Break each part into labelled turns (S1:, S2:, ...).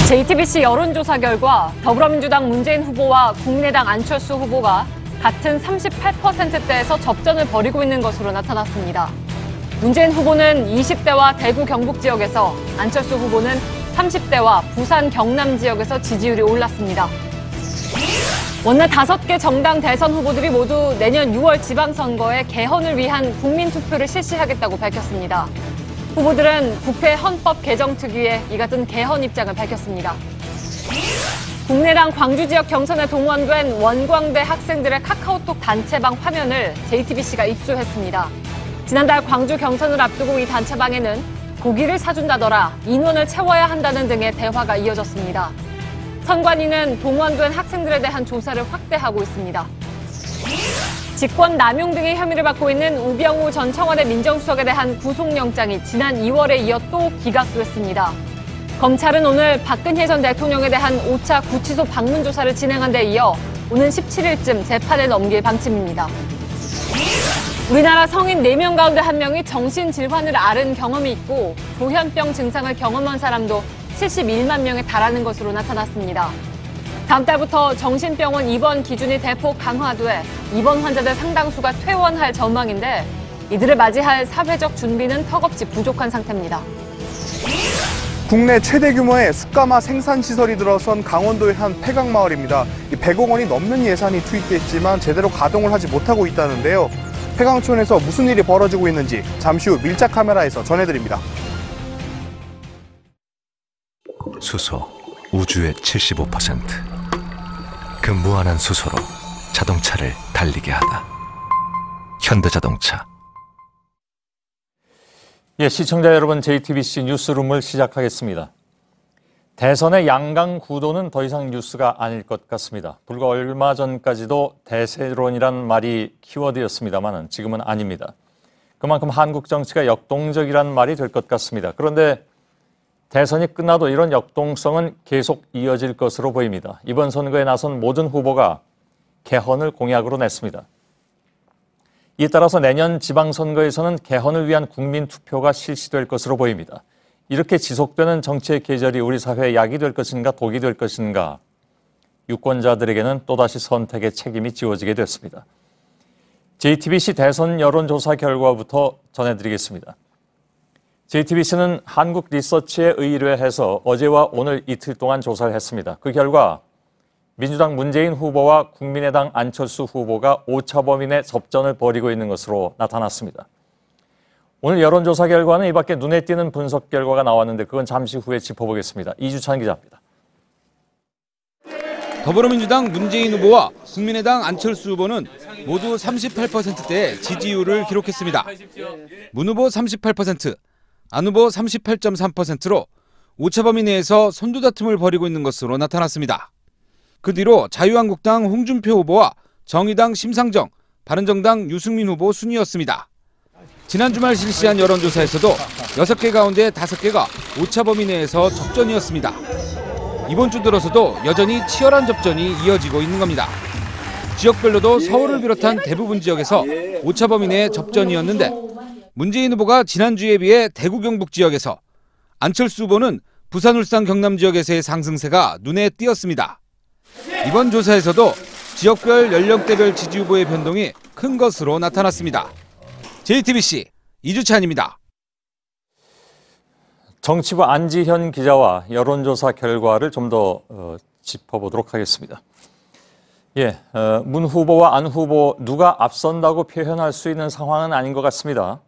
S1: JTBC 여론조사 결과 더불어민주당 문재인 후보와 국민의당 안철수 후보가 같은 38%대에서 접전을 벌이고 있는 것으로 나타났습니다. 문재인 후보는 20대와 대구 경북 지역에서, 안철수 후보는 30대와 부산 경남 지역에서 지지율이 올랐습니다. 원내 5개 정당 대선 후보들이 모두 내년 6월 지방선거에 개헌을 위한 국민투표를 실시하겠다고 밝혔습니다. 후보들은 국회 헌법 개정특위에 이 같은 개헌 입장을 밝혔습니다. 국민의당 광주 지역 경선에 동원된 원광대 학생들의 카카오톡 단체방 화면을 JTBC가 입수했습니다. 지난달 광주 경선을 앞두고 이 단체방에는 고기를 사준다더라, 인원을 채워야 한다는 등의 대화가 이어졌습니다. 선관위는 동원된 학생들에 대한 조사를 확대하고 있습니다. 직권 남용 등의 혐의를 받고 있는 우병우 전 청와대 민정수석에 대한 구속영장이 지난 2월에 이어 또 기각됐습니다. 검찰은 오늘 박근혜 전 대통령에 대한 5차 구치소 방문 조사를 진행한 데 이어 오는 17일쯤 재판에 넘길 방침입니다. 우리나라 성인 4명 가운데 1명이 정신질환을 앓은 경험이 있고 조현병 증상을 경험한 사람도 71만 명에 달하는 것으로 나타났습니다. 다음 달부터 정신병원 입원 기준이 대폭 강화돼 입원 환자들 상당수가 퇴원할 전망인데 이들을 맞이할 사회적 준비는 턱없이 부족한 상태입니다.
S2: 국내 최대 규모의 숯가마 생산시설이 들어선 강원도의 한 폐강마을입니다. 100억 원이 넘는 예산이 투입됐지만 제대로 가동을 하지 못하고 있다는데요. 폐강촌에서 무슨 일이 벌어지고 있는지 잠시 후 밀착 카메라에서 전해드립니다.
S3: 수소, 우주의 75%. 그 무한한 수소로 자동차를 달리게 하다. 현대자동차.
S4: 시청자 여러분, JTBC 뉴스룸을 시작하겠습니다. 대선의 양강 구도는 더 이상 뉴스가 아닐 것 같습니다. 불과 얼마 전까지도 대세론이란 말이 키워드였습니다만 지금은 아닙니다. 그만큼 한국 정치가 역동적이란 말이 될 것 같습니다. 그런데 대선이 끝나도 이런 역동성은 계속 이어질 것으로 보입니다. 이번 선거에 나선 모든 후보가 개헌을 공약으로 냈습니다. 이에 따라서 내년 지방선거에서는 개헌을 위한 국민투표가 실시될 것으로 보입니다. 이렇게 지속되는 정치의 계절이 우리 사회에 약이 될 것인가 독이 될 것인가, 유권자들에게는 또다시 선택의 책임이 지워지게 됐습니다. JTBC 대선 여론조사 결과부터 전해드리겠습니다. JTBC는 한국리서치에 의뢰해서 어제와 오늘 이틀 동안 조사를 했습니다. 그 결과 민주당 문재인 후보와 국민의당 안철수 후보가 오차범위 내 접전을 벌이고 있는 것으로 나타났습니다. 오늘 여론조사 결과는 이 밖에 눈에 띄는 분석 결과가 나왔는데 그건 잠시 후에 짚어보겠습니다. 이주찬 기자입니다.
S5: 더불어민주당 문재인 후보와 국민의당 안철수 후보는 모두 38%대의 지지율을 기록했습니다. 문 후보 38%, 안 후보 38.3%로 오차범위 내에서 선두다툼을 벌이고 있는 것으로 나타났습니다. 그 뒤로 자유한국당 홍준표 후보와 정의당 심상정, 바른정당 유승민 후보 순이었습니다. 지난 주말 실시한 여론조사에서도 6개 가운데 5개가 오차범위 내에서 접전이었습니다. 이번 주 들어서도 여전히 치열한 접전이 이어지고 있는 겁니다. 지역별로도 서울을 비롯한 대부분 지역에서 오차범위 내 접전이었는데 문재인 후보가 지난주에 비해 대구 경북 지역에서, 안철수 후보는 부산 울산 경남 지역에서의 상승세가 눈에 띄었습니다. 이번 조사에서도 지역별 연령대별 지지 후보의 변동이 큰 것으로 나타났습니다. JTBC 이주찬입니다.
S4: 정치부 안지현 기자와 여론조사 결과를 좀 더 짚어보도록 하겠습니다. 문 후보와 안 후보 누가 앞선다고 표현할 수 있는 상황은 아닌 것 같습니다.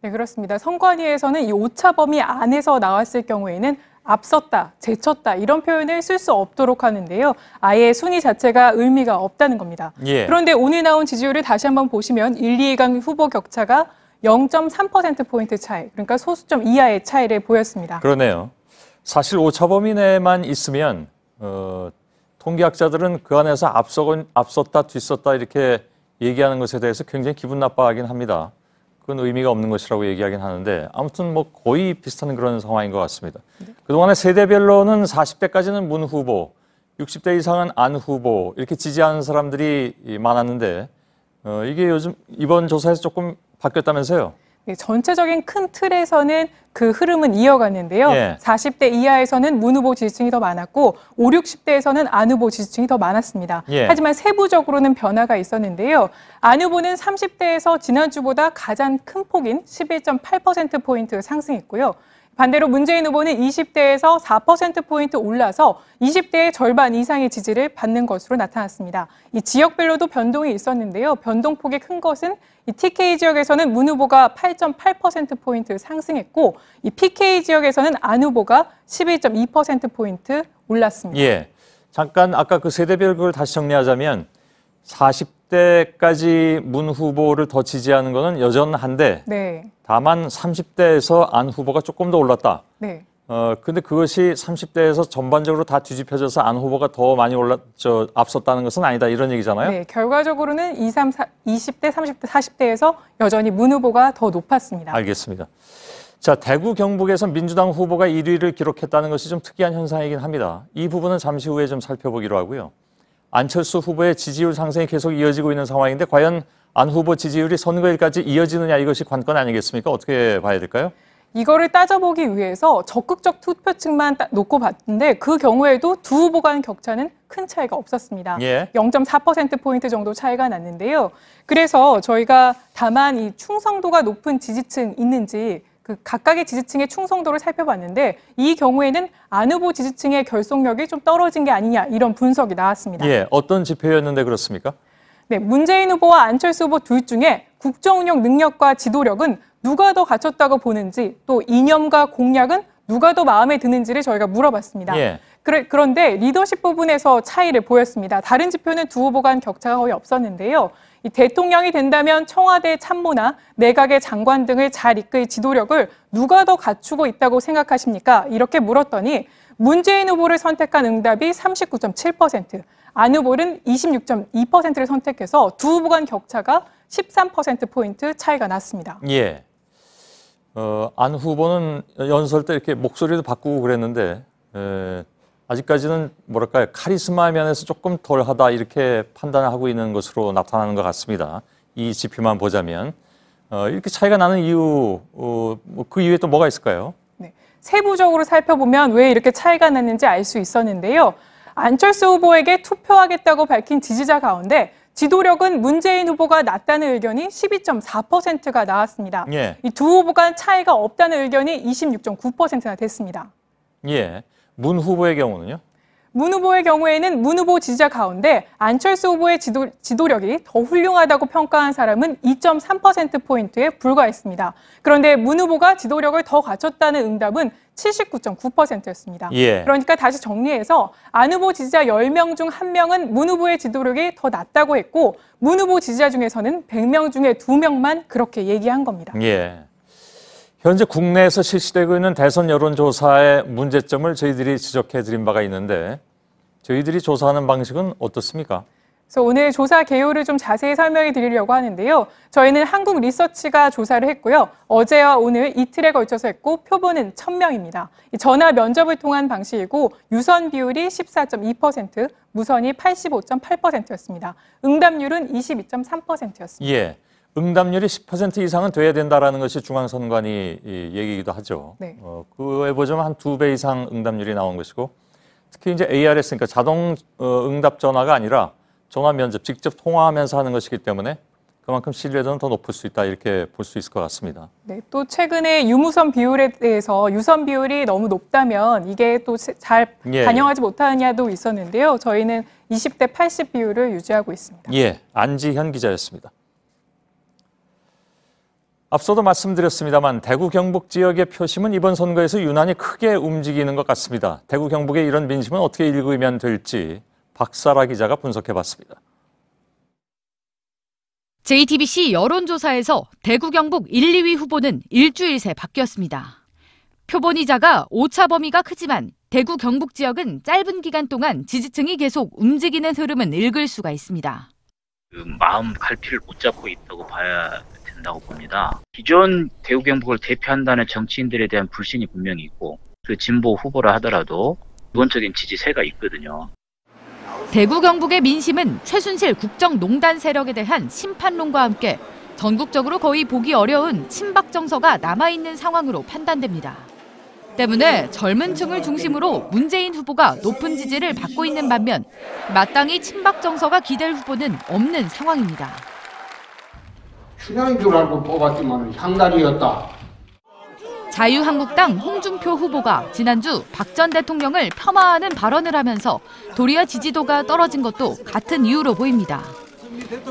S6: 네, 그렇습니다. 선관위에서는 이 오차 범위 안에서 나왔을 경우에는 앞섰다, 제쳤다 이런 표현을 쓸 수 없도록 하는데요. 아예 순위 자체가 의미가 없다는 겁니다. 그런데 오늘 나온 지지율을 다시 한번 보시면 1, 2강 후보 격차가 0.3%포인트 차이, 그러니까 소수점 이하의 차이를 보였습니다.
S4: 그러네요. 사실 오차범위 내만 있으면 통계학자들은 그 안에서 앞섰다, 뒤섰다 이렇게 얘기하는 것에 대해서 굉장히 기분 나빠하긴 합니다. 그건 의미가 없는 것이라고 얘기하긴 하는데 아무튼 뭐 거의 비슷한 그런 상황인 것 같습니다. 그동안에 세대별로는 40대까지는 문 후보, 60대 이상은 안 후보 이렇게 지지하는 사람들이 많았는데 이게 요즘 이번 조사에서 조금 바뀌었다면서요?
S6: 전체적인 큰 틀에서는 그 흐름은 이어갔는데요. 40대 이하에서는 문 후보 지지층이 더 많았고 5, 60대에서는 안 후보 지지층이 더 많았습니다. 하지만 세부적으로는 변화가 있었는데요. 안 후보는 30대에서 지난주보다 가장 큰 폭인 11.8%포인트 상승했고요. 반대로 문재인 후보는 20대에서 4%포인트 올라서 20대의 절반 이상의 지지를 받는 것으로 나타났습니다. 이 지역별로도 변동이 있었는데요. 변동폭이 큰 것은 이 TK 지역에서는 문 후보가 8.8%포인트 상승했고 이 PK 지역에서는 안 후보가 11.2%포인트 올랐습니다.
S4: 잠깐 아까 그 세대별 그걸 다시 정리하자면 40대까지 문 후보를 더 지지하는 거는 여전한데 다만 30대에서 안 후보가 조금 더 올랐다. 근데 그것이 30대에서 전반적으로 다 뒤집혀져서 안 후보가 더 많이 앞섰다는 것은 아니다 이런 얘기잖아요.
S6: 결과적으로는 20대, 30대, 40대에서 여전히 문 후보가 더 높았습니다.
S4: 알겠습니다. 자, 대구 경북에서 민주당 후보가 1위를 기록했다는 것이 좀 특이한 현상이긴 합니다. 이 부분은 잠시 후에 좀 살펴보기로 하고요. 안철수 후보의 지지율 상승이 계속 이어지고 있는 상황인데 과연 안 후보 지지율이 선거일까지 이어지느냐 이것이 관건 아니겠습니까? 어떻게 봐야 될까요?
S6: 이거를 따져보기 위해서 적극적 투표층만 놓고 봤는데 그 경우에도 두 후보 간 격차는 큰 차이가 없었습니다. 0.4%포인트 정도 차이가 났는데요. 그래서 저희가 다만 이 충성도가 높은 지지층 있는지 그 각각의 지지층의 충성도를 살펴봤는데 이 경우에는 안 후보 지지층의 결속력이 좀 떨어진 게 아니냐 이런 분석이 나왔습니다.
S4: 어떤 지표였는데 그렇습니까?
S6: 문재인 후보와 안철수 후보 둘 중에 국정운영 능력과 지도력은 누가 더 갖췄다고 보는지 또 이념과 공약은 누가 더 마음에 드는지를 저희가 물어봤습니다. 그런데 리더십 부분에서 차이를 보였습니다. 다른 지표는 두 후보 간 격차가 거의 없었는데요. 이 대통령이 된다면 청와대 참모나 내각의 장관 등을 잘 이끌 지도력을 누가 더 갖추고 있다고 생각하십니까? 이렇게 물었더니 문재인 후보를 선택한 응답이 39.7%, 안 후보는 26.2%를 선택해서 두 후보 간 격차가 13%포인트 차이가 났습니다.
S4: 안 후보는 연설 때 이렇게 목소리도 바꾸고 그랬는데 아직까지는 뭐랄까요, 카리스마 면에서 조금 덜하다 이렇게 판단하고 있는 것으로 나타나는 것 같습니다. 이 지표만 보자면 이렇게 차이가 나는 이유, 그 이유에 또 뭐가 있을까요?
S6: 세부적으로 살펴보면 왜 이렇게 차이가 났는지 알 수 있었는데요. 안철수 후보에게 투표하겠다고 밝힌 지지자 가운데 지도력은 문재인 후보가 낮다는 의견이 12.4%가 나왔습니다. 이 두 후보 간 차이가 없다는 의견이 26.9%나 됐습니다.
S4: 문 후보의 경우는요?
S6: 문 후보의 경우에는 문 후보 지지자 가운데 안철수 후보의 지도력이 더 훌륭하다고 평가한 사람은 2.3%포인트에 불과했습니다. 그런데 문 후보가 지도력을 더 갖췄다는 응답은 79.9%였습니다. 그러니까 다시 정리해서 안 후보 지지자 10명 중 1명은 문 후보의 지도력이 더 낮다고 했고 문 후보 지지자 중에서는 100명 중에 2명만 그렇게 얘기한 겁니다.
S4: 현재 국내에서 실시되고 있는 대선 여론조사의 문제점을 저희들이 지적해드린 바가 있는데 저희들이 조사하는 방식은 어떻습니까?
S6: 그래서 오늘 조사 개요를 좀 자세히 설명해 드리려고 하는데요. 저희는 한국 리서치가 조사를 했고요. 어제와 오늘 이틀에 걸쳐서 했고 표본은 1000명입니다. 전화 면접을 통한 방식이고 유선 비율이 14.2%, 무선이 85.8%였습니다. 응답률은 22.3%였습니다.
S4: 응답률이 10% 이상은 돼야 된다는 것이 중앙선관위 얘기이기도 하죠. 그에 보자면 한 2배 이상 응답률이 나온 것이고 특히 이제 ARS, 그러니까 자동 응답 전화가 아니라 전화 면접, 직접 통화하면서 하는 것이기 때문에 그만큼 신뢰도는 더 높을 수 있다 이렇게 볼 수 있을 것 같습니다.
S6: 또 최근에 유무선 비율에 대해서 유선 비율이 너무 높다면 이게 또 잘 반영하지 못하느냐도 있었는데요. 저희는 20대 80 비율을 유지하고 있습니다.
S4: 안지현 기자였습니다. 앞서도 말씀드렸습니다만 대구 경북 지역의 표심은 이번 선거에서 유난히 크게 움직이는 것 같습니다. 대구 경북의 이런 민심은 어떻게 읽으면 될지 박사라 기자가 분석해봤습니다.
S7: JTBC 여론조사에서 대구 경북 1, 2위 후보는 일주일 새 바뀌었습니다. 표본이 작아 오차 범위가 크지만 대구 경북 지역은 짧은 기간 동안 지지층이 계속 움직이는 흐름은 읽을 수가 있습니다.
S8: 마음 갈피를 못 잡고 있다고 봐야 된다고 봅니다. 기존 대구 경북을 대표한다는 정치인들에 대한 불신이 분명히 있고 그 진보 후보라 하더라도 기본적인 지지세가 있거든요.
S7: 대구 경북의 민심은 최순실 국정농단 세력에 대한 심판론과 함께 전국적으로 거의 보기 어려운 친박 정서가 남아있는 상황으로 판단됩니다. 때문에 젊은 층을 중심으로 문재인 후보가 높은 지지를 받고 있는 반면 마땅히 친박 정서가 기댈 후보는 없는 상황입니다.
S9: 춘향인 줄 알고 뽑았지만 향단이었다.
S7: 자유한국당 홍준표 후보가 지난주 박 전 대통령을 폄하하는 발언을 하면서 도리어 지지도가 떨어진 것도 같은 이유로 보입니다.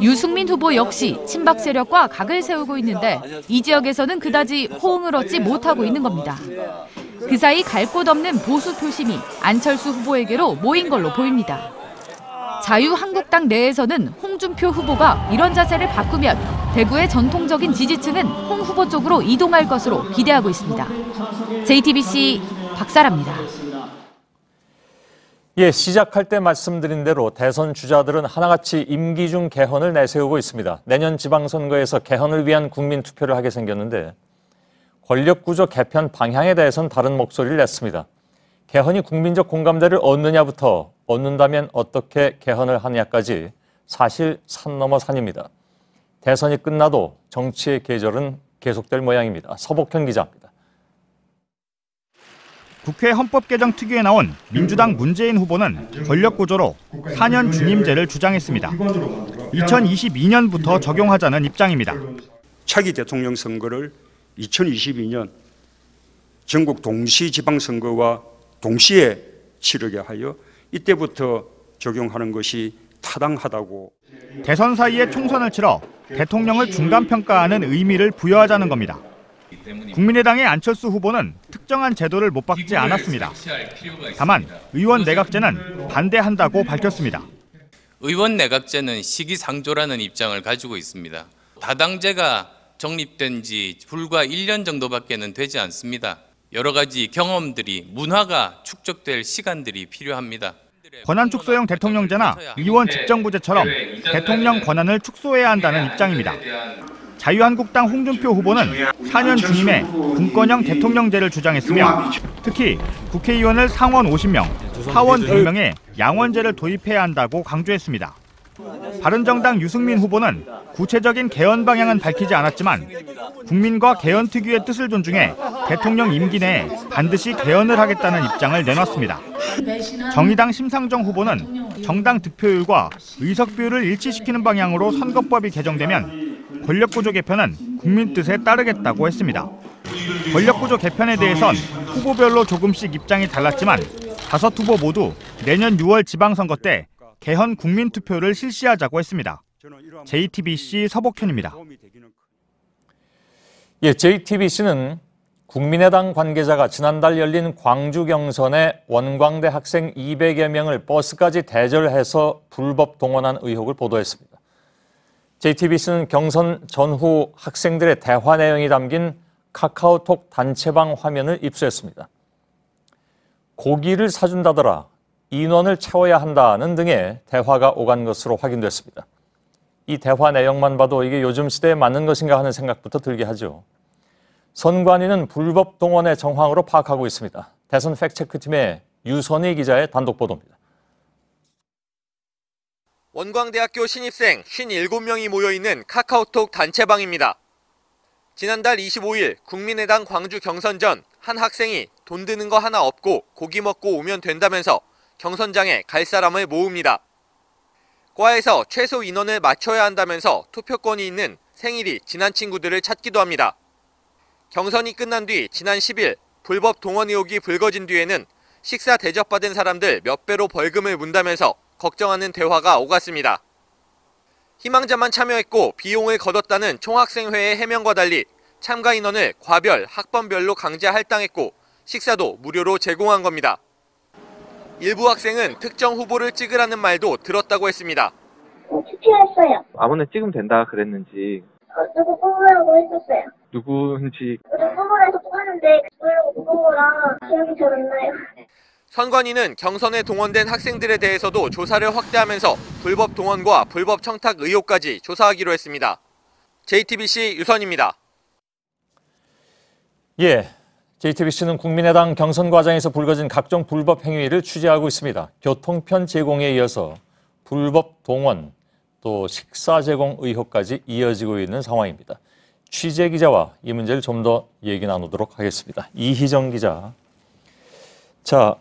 S7: 유승민 후보 역시 친박 세력과 각을 세우고 있는데 이 지역에서는 그다지 호응을 얻지 못하고 있는 겁니다. 그 사이 갈 곳 없는 보수 표심이 안철수 후보에게로 모인 걸로 보입니다. 자유한국당 내에서는 홍준표 후보가 이런 자세를 바꾸면 대구의 전통적인 지지층은 홍 후보 쪽으로 이동할 것으로 기대하고 있습니다. JTBC 박사라입니다.
S4: 예, 시작할 때 말씀드린 대로 대선 주자들은 하나같이 임기 중 개헌을 내세우고 있습니다. 내년 지방선거에서 개헌을 위한 국민투표를 하게 생겼는데 권력구조 개편 방향에 대해서는 다른 목소리를 냈습니다. 개헌이 국민적 공감대를 얻느냐부터 얻는다면 어떻게 개헌을 하느냐까지 사실 산 넘어 산입니다. 대선이 끝나도 정치의 계절은 계속될 모양입니다. 서복현 기자입니다.
S10: 국회 헌법개정특위에 나온 민주당 문재인 후보는 권력구조로 4년 중임제를 주장했습니다. 2022년부터 적용하자는 입장입니다.
S11: 차기 대통령 선거를 2022년 전국 동시지방선거와 동시에 치르게 하여 이때부터 적용하는 것이 타당하다고.
S10: 대선 사이에 총선을 치러 대통령을 중간평가하는 의미를 부여하자는 겁니다. 국민의당의 안철수 후보는 특정한 제도를 못 박지 않았습니다. 다만 의원 내각제는 반대한다고 밝혔습니다.
S12: 의원 내각제는 시기상조라는 입장을 가지고 있습니다. 다당제가 정립된 지 불과 1년 정도밖에는 되지 않습니다. 여러 가지 경험들이, 문화가 축적될 시간들이 필요합니다.
S10: 권한축소형 대통령제나 의원 직정부제처럼 대통령 권한을 축소해야 한다는 입장입니다. 자유한국당 홍준표 후보는 4년 중임에 군권형 대통령제를 주장했으며 특히 국회의원을 상원 50명, 하원 100명의 양원제를 도입해야 한다고 강조했습니다. 바른정당 유승민 후보는 구체적인 개헌 방향은 밝히지 않았지만 국민과 개헌특위의 뜻을 존중해 대통령 임기 내에 반드시 개헌을 하겠다는 입장을 내놨습니다. 정의당 심상정 후보는 정당 득표율과 의석 비율을 일치시키는 방향으로 선거법이 개정되면 권력구조 개편은 국민 뜻에 따르겠다고 했습니다. 권력구조 개편에 대해선 후보별로 조금씩 입장이 달랐지만 5 후보 모두 내년 6월 지방선거 때 개헌 국민투표를 실시하자고 했습니다. JTBC 서복현입니다.
S4: 예, JTBC는 국민의당 관계자가 지난달 열린 광주 경선에 원광대 학생 200여 명을 버스까지 대절해서 불법 동원한 의혹을 보도했습니다. JTBC는 경선 전후 학생들의 대화 내용이 담긴 카카오톡 단체방 화면을 입수했습니다. 고기를 사준다더라, 인원을 채워야 한다는 등의 대화가 오간 것으로 확인됐습니다. 이 대화 내용만 봐도 이게 요즘 시대에 맞는 것인가 하는 생각부터 들게 하죠. 선관위는 불법 동원의 정황으로 파악하고 있습니다. 대선 팩트체크팀의 유선희 기자의 단독 보도입니다.
S13: 원광대학교 신입생 57명이 모여있는 카카오톡 단체방입니다. 지난달 25일 국민의당 광주 경선 전 한 학생이 돈 드는 거 하나 없고 고기 먹고 오면 된다면서 경선장에 갈 사람을 모읍니다. 과에서 최소 인원을 맞춰야 한다면서 투표권이 있는 생일이 지난 친구들을 찾기도 합니다. 경선이 끝난 뒤 지난 10일 불법 동원 의혹이 불거진 뒤에는 식사 대접받은 사람들 몇 배로 벌금을 문다면서 걱정하는 대화가 오갔습니다. 희망자만 참여했고 비용을 거뒀다는 총학생회의 해명과 달리 참가 인원을 과별, 학번별로 강제 할당했고 식사도 무료로 제공한 겁니다. 일부 학생은 특정 후보를 찍으라는 말도 들었다고 했습니다.
S14: 투표했어요.
S15: 아무나 찍으면 된다 그랬는지.
S14: 누구 뽑으라고 했었어요.
S15: 누구인지.
S14: 뽑으라서 뽑았는데 그걸로 뽑은 거랑 기억이 잘 안 나요.
S13: 선관위는 경선에 동원된 학생들에 대해서도 조사를 확대하면서 불법 동원과 불법 청탁 의혹까지 조사하기로 했습니다. JTBC 유선입니다.
S4: 예, JTBC는 국민의당 경선 과정에서 불거진 각종 불법 행위를 취재하고 있습니다. 교통편 제공에 이어서 불법 동원, 또 식사 제공 의혹까지 이어지고 있는 상황입니다. 취재 기자와 이 문제를 좀 더 얘기 나누도록 하겠습니다. 이희정 기자. 자,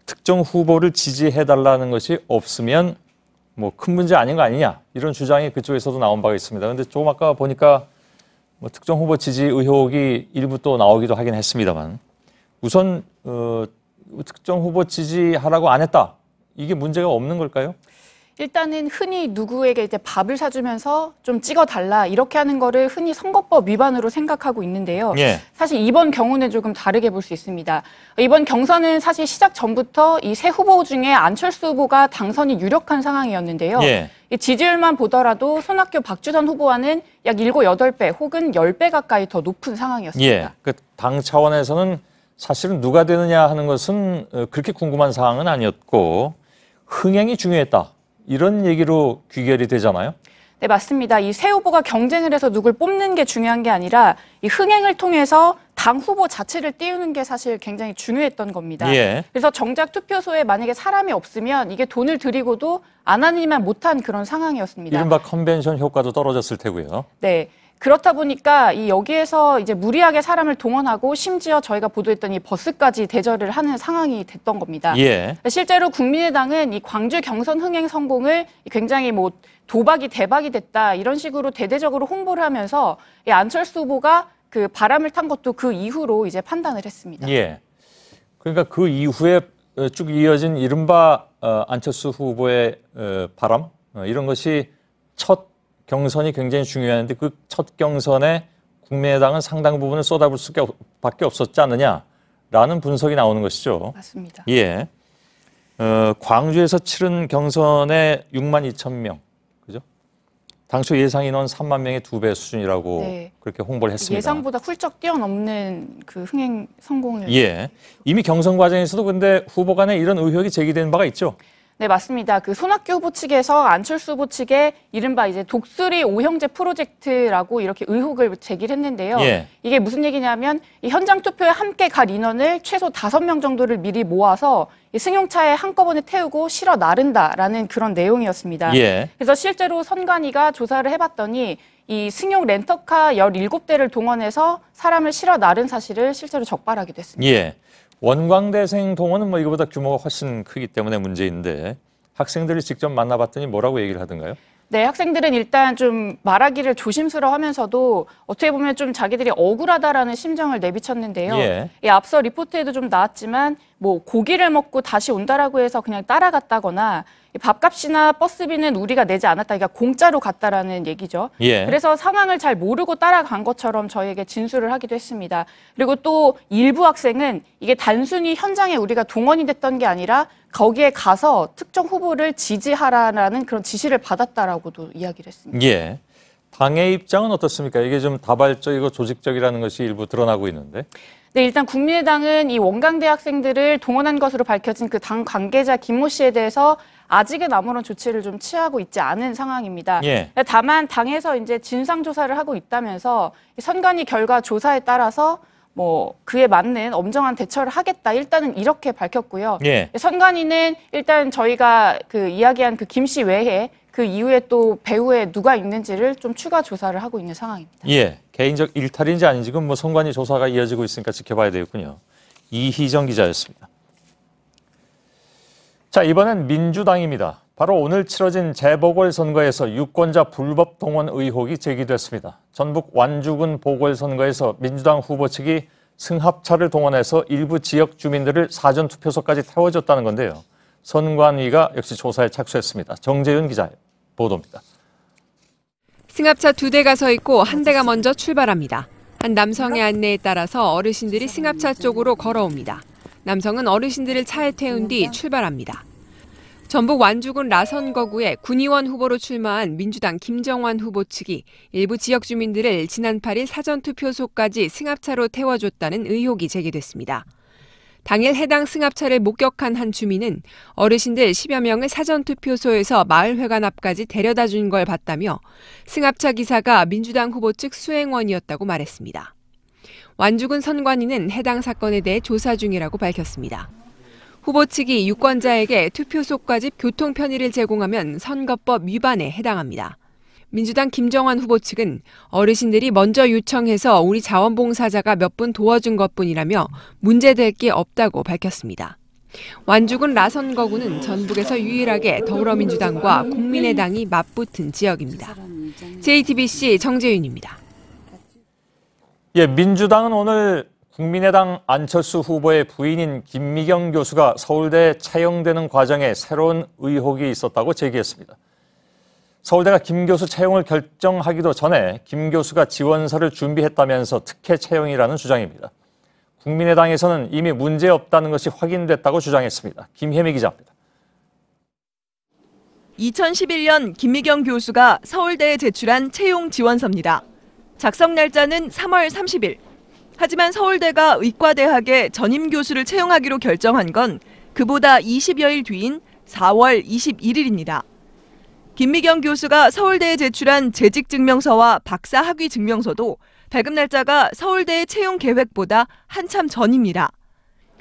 S4: 특정 후보를 지지해달라는 것이 없으면 뭐 큰 문제 아닌 거 아니냐 이런 주장이 그쪽에서도 나온 바가 있습니다. 그런데 조금 아까 보니까 뭐 특정 후보 지지 의혹이 일부 또 나오기도 하긴 했습니다만 우선 특정 후보 지지하라고 안 했다. 이게 문제가 없는 걸까요?
S16: 일단은 흔히 누구에게 이제 밥을 사주면서 좀 찍어달라 이렇게 하는 거를 흔히 선거법 위반으로 생각하고 있는데요.
S4: 예.
S16: 사실 이번 경우는 조금 다르게 볼 수 있습니다. 이번 경선은 사실 시작 전부터 이 세 후보 중에 안철수 후보가 당선이 유력한 상황이었는데요.
S4: 예.
S16: 이 지지율만 보더라도 손학규 박주선 후보와는 약 7, 8배 혹은 10배 가까이 더 높은 상황이었습니다.
S4: 예. 그 당 차원에서는 사실은 누가 되느냐 하는 것은 그렇게 궁금한 사항은 아니었고 흥행이 중요했다. 이런 얘기로 귀결이 되잖아요.
S16: 네, 맞습니다. 이 세 후보가 경쟁을 해서 누굴 뽑는 게 중요한 게 아니라 이 흥행을 통해서 당 후보 자체를 띄우는 게 사실 굉장히 중요했던 겁니다.
S4: 예.
S16: 그래서 정작 투표소에 만약에 사람이 없으면 이게 돈을 들이고도 안 하니만 못한 그런 상황이었습니다.
S4: 이른바 컨벤션 효과도 떨어졌을 테고요.
S16: 네. 그렇다 보니까 이 여기에서 이제 무리하게 사람을 동원하고 심지어 저희가 보도했던 이 버스까지 대절을 하는 상황이 됐던 겁니다.
S4: 예.
S16: 실제로 국민의당은 이 광주 경선 흥행 성공을 굉장히 뭐 도박이 대박이 됐다 이런 식으로 대대적으로 홍보를 하면서 이 안철수 후보가 그 바람을 탄 것도 그 이후로 이제 판단을 했습니다.
S4: 예. 그러니까 그 이후에 쭉 이어진 이른바 안철수 후보의 바람 이런 것이 첫 경선이 굉장히 중요한데 그 첫 경선에 국민의당은 상당 부분을 쏟아부을 수밖에 없었지 않느냐라는 분석이 나오는 것이죠.
S16: 맞습니다.
S4: 예. 광주에서 치른 경선에 6만 2천 명, 그죠? 당초 예상 인원 3만 명의 2배 수준이라고
S16: 네.
S4: 그렇게 홍보를 했습니다.
S16: 예상보다 훌쩍 뛰어넘는 그 흥행 성공을.
S4: 예. 이미 경선 과정에서도 근데 후보 간에 이런 의혹이 제기된 바가 있죠.
S16: 네, 맞습니다. 그 손학규 후보 측에서 안철수 후보 측에 이른바 이제 독수리 오형제 프로젝트라고 이렇게 의혹을 제기를 했는데요.
S4: 예.
S16: 이게 무슨 얘기냐면 이 현장 투표에 함께 갈 인원을 최소 5명 정도를 미리 모아서 이 승용차에 한꺼번에 태우고 실어 나른다라는 그런 내용이었습니다.
S4: 예.
S16: 그래서 실제로 선관위가 조사를 해봤더니 이 승용 렌터카 17대를 동원해서 사람을 실어 나른 사실을 실제로 적발하게 됐습니다.
S4: 예. 원광대생 동원은 뭐 이거보다 규모가 훨씬 크기 때문에 문제인데 학생들이 직접 만나봤더니 뭐라고 얘기를 하던가요?
S16: 네, 학생들은 일단 좀 말하기를 조심스러워하면서도 어떻게 보면 좀 자기들이 억울하다라는 심정을 내비쳤는데요.
S4: 예.
S16: 앞서 리포트에도 좀 나왔지만 뭐 고기를 먹고 다시 온다라고 해서 그냥 따라갔다거나 밥값이나 버스비는 우리가 내지 않았다. 그러니까 공짜로 갔다라는 얘기죠.
S4: 예.
S16: 그래서 상황을 잘 모르고 따라간 것처럼 저희에게 진술을 하기도 했습니다. 그리고 또 일부 학생은 이게 단순히 현장에 우리가 동원이 됐던 게 아니라 거기에 가서 특정 후보를 지지하라는 그런 지시를 받았다라고도 이야기를 했습니다.
S4: 예. 당의 입장은 어떻습니까? 이게 좀 다발적이고 조직적이라는 것이 일부 드러나고 있는데.
S16: 네, 일단 국민의당은 이 원광대 학생들을 동원한 것으로 밝혀진 그 당 관계자 김모 씨에 대해서 아직은 아무런 조치를 좀 취하고 있지 않은 상황입니다.
S4: 예.
S16: 다만 당에서 이제 진상 조사를 하고 있다면서 선관위 결과 조사에 따라서 뭐 그에 맞는 엄정한 대처를 하겠다. 일단은 이렇게 밝혔고요.
S4: 예.
S16: 선관위는 일단 저희가 그 이야기한 그 김 씨 외에 그 이후에 또 배후에 누가 있는지를 좀 추가 조사를 하고 있는 상황입니다.
S4: 예. 개인적 일탈인지 아닌지 뭐 선관위 조사가 이어지고 있으니까 지켜봐야 되겠군요. 이희정 기자였습니다. 자, 이번엔 민주당입니다. 바로 오늘 치러진 재보궐선거에서 유권자 불법 동원 의혹이 제기됐습니다. 전북 완주군 보궐선거에서 민주당 후보 측이 승합차를 동원해서 일부 지역 주민들을 사전투표소까지 태워줬다는 건데요. 선관위가 역시 조사에 착수했습니다. 정재윤 기자의 보도입니다.
S17: 승합차 2대가 서 있고 한 대가 먼저 출발합니다. 한 남성의 안내에 따라서 어르신들이 승합차 쪽으로 걸어옵니다. 남성은 어르신들을 차에 태운 뒤 출발합니다. 전북 완주군 라선거구에 군의원 후보로 출마한 민주당 김정환 후보 측이 일부 지역 주민들을 지난 8일 사전투표소까지 승합차로 태워줬다는 의혹이 제기됐습니다. 당일 해당 승합차를 목격한 한 주민은 어르신들 10여 명을 사전투표소에서 마을회관 앞까지 데려다 준 걸 봤다며 승합차 기사가 민주당 후보 측 수행원이었다고 말했습니다. 완주군 선관위는 해당 사건에 대해 조사 중이라고 밝혔습니다. 후보 측이 유권자에게 투표 속과집 교통 편의를 제공하면 선거법 위반에 해당합니다. 민주당 김정환 후보 측은 어르신들이 먼저 요청해서 우리 자원봉사자가 몇 분 도와준 것뿐이라며 문제될 게 없다고 밝혔습니다. 완주군 라선거구는 전북에서 유일하게 더불어민주당과 국민의당이 맞붙은 지역입니다. JTBC 정재윤입니다.
S4: 예, 민주당은 오늘 국민의당 안철수 후보의 부인인 김미경 교수가 서울대에 채용되는 과정에 새로운 의혹이 있었다고 제기했습니다. 서울대가 김 교수 채용을 결정하기도 전에 김 교수가 지원서를 준비했다면서 특혜 채용이라는 주장입니다. 국민의당에서는 이미 문제없다는 것이 확인됐다고 주장했습니다. 김혜미 기자입니다.
S18: 2011년 김미경 교수가 서울대에 제출한 채용 지원서입니다. 작성 날짜는 3월 30일. 하지만 서울대가 의과대학에 전임 교수를 채용하기로 결정한 건 그보다 20여일 뒤인 4월 21일입니다. 김미경 교수가 서울대에 제출한 재직증명서와 박사학위 증명서도 발급 날짜가 서울대의 채용 계획보다 한참 전입니다.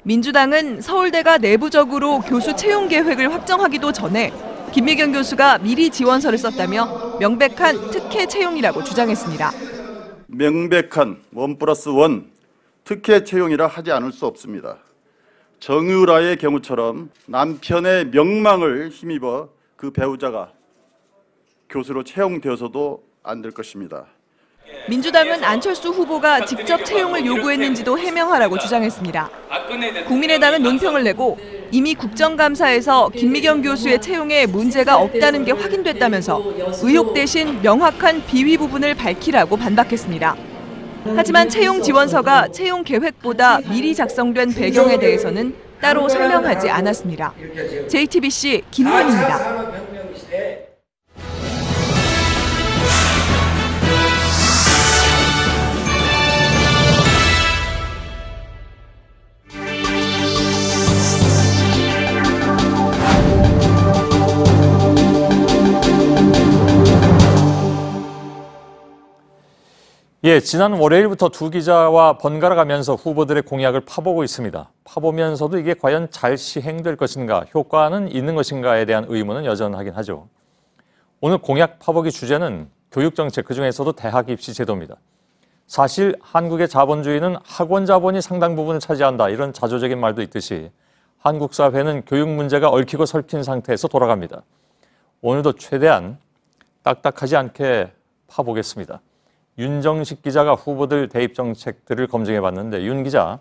S18: 민주당은 서울대가 내부적으로 교수 채용 계획을 확정하기도 전에 김미경 교수가 미리 지원서를 썼다며 명백한 특혜 채용이라고 주장했습니다.
S19: 명백한 1+1 특혜 채용이라 하지 않을 수 없습니다. 정유라의 경우처럼 남편의 명망을 힘입어 그 배우자가 교수로 채용되어서도 안 될 것입니다.
S18: 민주당은 안철수 후보가 직접 채용을 요구했는지도 해명하라고 주장했습니다. 국민의당은 논평을 내고 이미 국정감사에서 김미경 교수의 채용에 문제가 없다는 게 확인됐다면서 의혹 대신 명확한 비위 부분을 밝히라고 반박했습니다. 하지만 채용 지원서가 채용 계획보다 미리 작성된 배경에 대해서는 따로 설명하지 않았습니다. JTBC 김문희입니다.
S4: 예, 지난 월요일부터 두 기자와 번갈아 가면서 후보들의 공약을 파보고 있습니다. 파보면서도 이게 과연 잘 시행될 것인가, 효과는 있는 것인가에 대한 의문은 여전하긴 하죠. 오늘 공약 파보기 주제는 교육정책, 그중에서도 대학 입시 제도입니다. 사실 한국의 자본주의는 학원 자본이 상당 부분을 차지한다, 이런 자조적인 말도 있듯이 한국 사회는 교육 문제가 얽히고 설킨 상태에서 돌아갑니다. 오늘도 최대한 딱딱하지 않게 파보겠습니다. 윤정식 기자가 후보들 대입 정책들을 검증해봤는데, 윤 기자,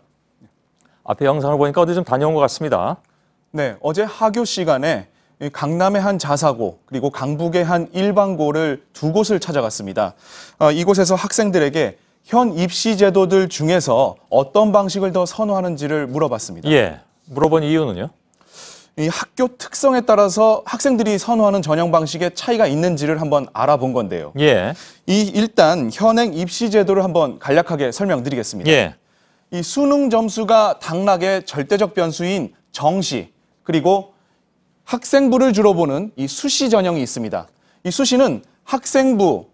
S4: 앞에 영상을 보니까 어디 좀 다녀온 것 같습니다.
S20: 네, 어제 하교 시간에 강남의 한 자사고 그리고 강북의 한 일반고를 두 곳을 찾아갔습니다. 이곳에서 학생들에게 현 입시 제도들 중에서 어떤 방식을 더 선호하는지를 물어봤습니다.
S4: 예, 물어본 이유는요?
S20: 이 학교 특성에 따라서 학생들이 선호하는 전형 방식에 차이가 있는지를 한번 알아본 건데요.
S4: 예.
S20: 일단 현행 입시 제도를 한번 간략하게 설명드리겠습니다.
S4: 예.
S20: 이 수능 점수가 당락의 절대적 변수인 정시, 그리고 학생부를 주로 보는 이 수시 전형이 있습니다. 이 수시는 학생부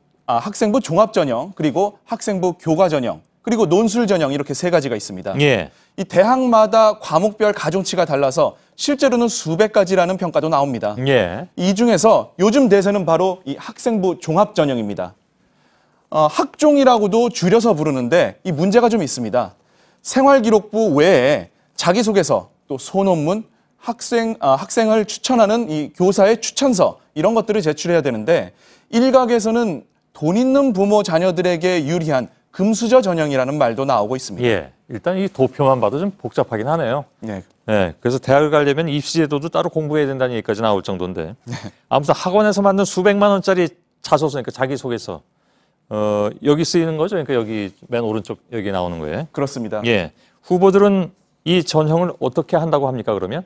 S20: 종합 전형, 그리고 학생부 교과 전형, 그리고 논술 전형, 이렇게 세 가지가 있습니다.
S4: 예.
S20: 이 대학마다 과목별 가중치가 달라서 실제로는 수백 가지라는 평가도 나옵니다.
S4: 예.
S20: 이 중에서 요즘 대세는 바로 이 학생부 종합 전형입니다. 학종이라고도 줄여서 부르는데 이 문제가 좀 있습니다. 생활기록부 외에 자기소개서, 또 소논문, 학생을 추천하는 이 교사의 추천서, 이런 것들을 제출해야 되는데 일각에서는 돈 있는 부모 자녀들에게 유리한 금수저 전형이라는 말도 나오고 있습니다.
S4: 예, 일단 이 도표만 봐도 좀 복잡하긴 하네요.
S20: 네.
S4: 네, 그래서 대학을 가려면 입시제도도 따로 공부해야 된다는 얘기까지 나올 정도인데, 아무튼 학원에서 만든 수백만 원짜리 자소서, 그러니까 자기소개서, 여기 쓰이는 거죠? 그러니까 여기 맨 오른쪽 여기 나오는 거예요.
S20: 그렇습니다.
S4: 예, 후보들은 이 전형을 어떻게 한다고 합니까, 그러면?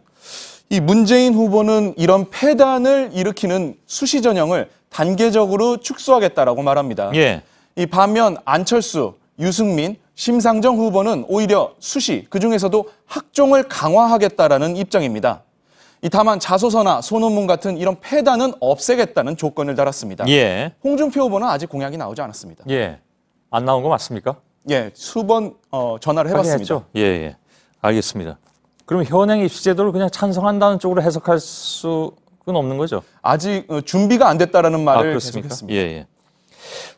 S20: 이 문재인 후보는 이런 폐단을 일으키는 수시 전형을 단계적으로 축소하겠다라고 말합니다.
S4: 예.
S20: 이 반면 안철수, 유승민, 심상정 후보는 오히려 수시, 그중에서도 학종을 강화하겠다라는 입장입니다. 다만 자소서나 소논문 같은 이런 폐단은 없애겠다는 조건을 달았습니다.
S4: 예.
S20: 홍준표 후보는 아직 공약이 나오지 않았습니다.
S4: 예. 안 나온 거 맞습니까?
S20: 예, 수번 전화를 해봤습니다.
S4: 예, 예. 알겠습니다. 그럼 현행 입시 제도를 그냥 찬성한다는 쪽으로 해석할 수는 없는 거죠?
S20: 아직 준비가 안 됐다라는 말을
S4: 그렇습니까?
S20: 계속했습니다.
S4: 예.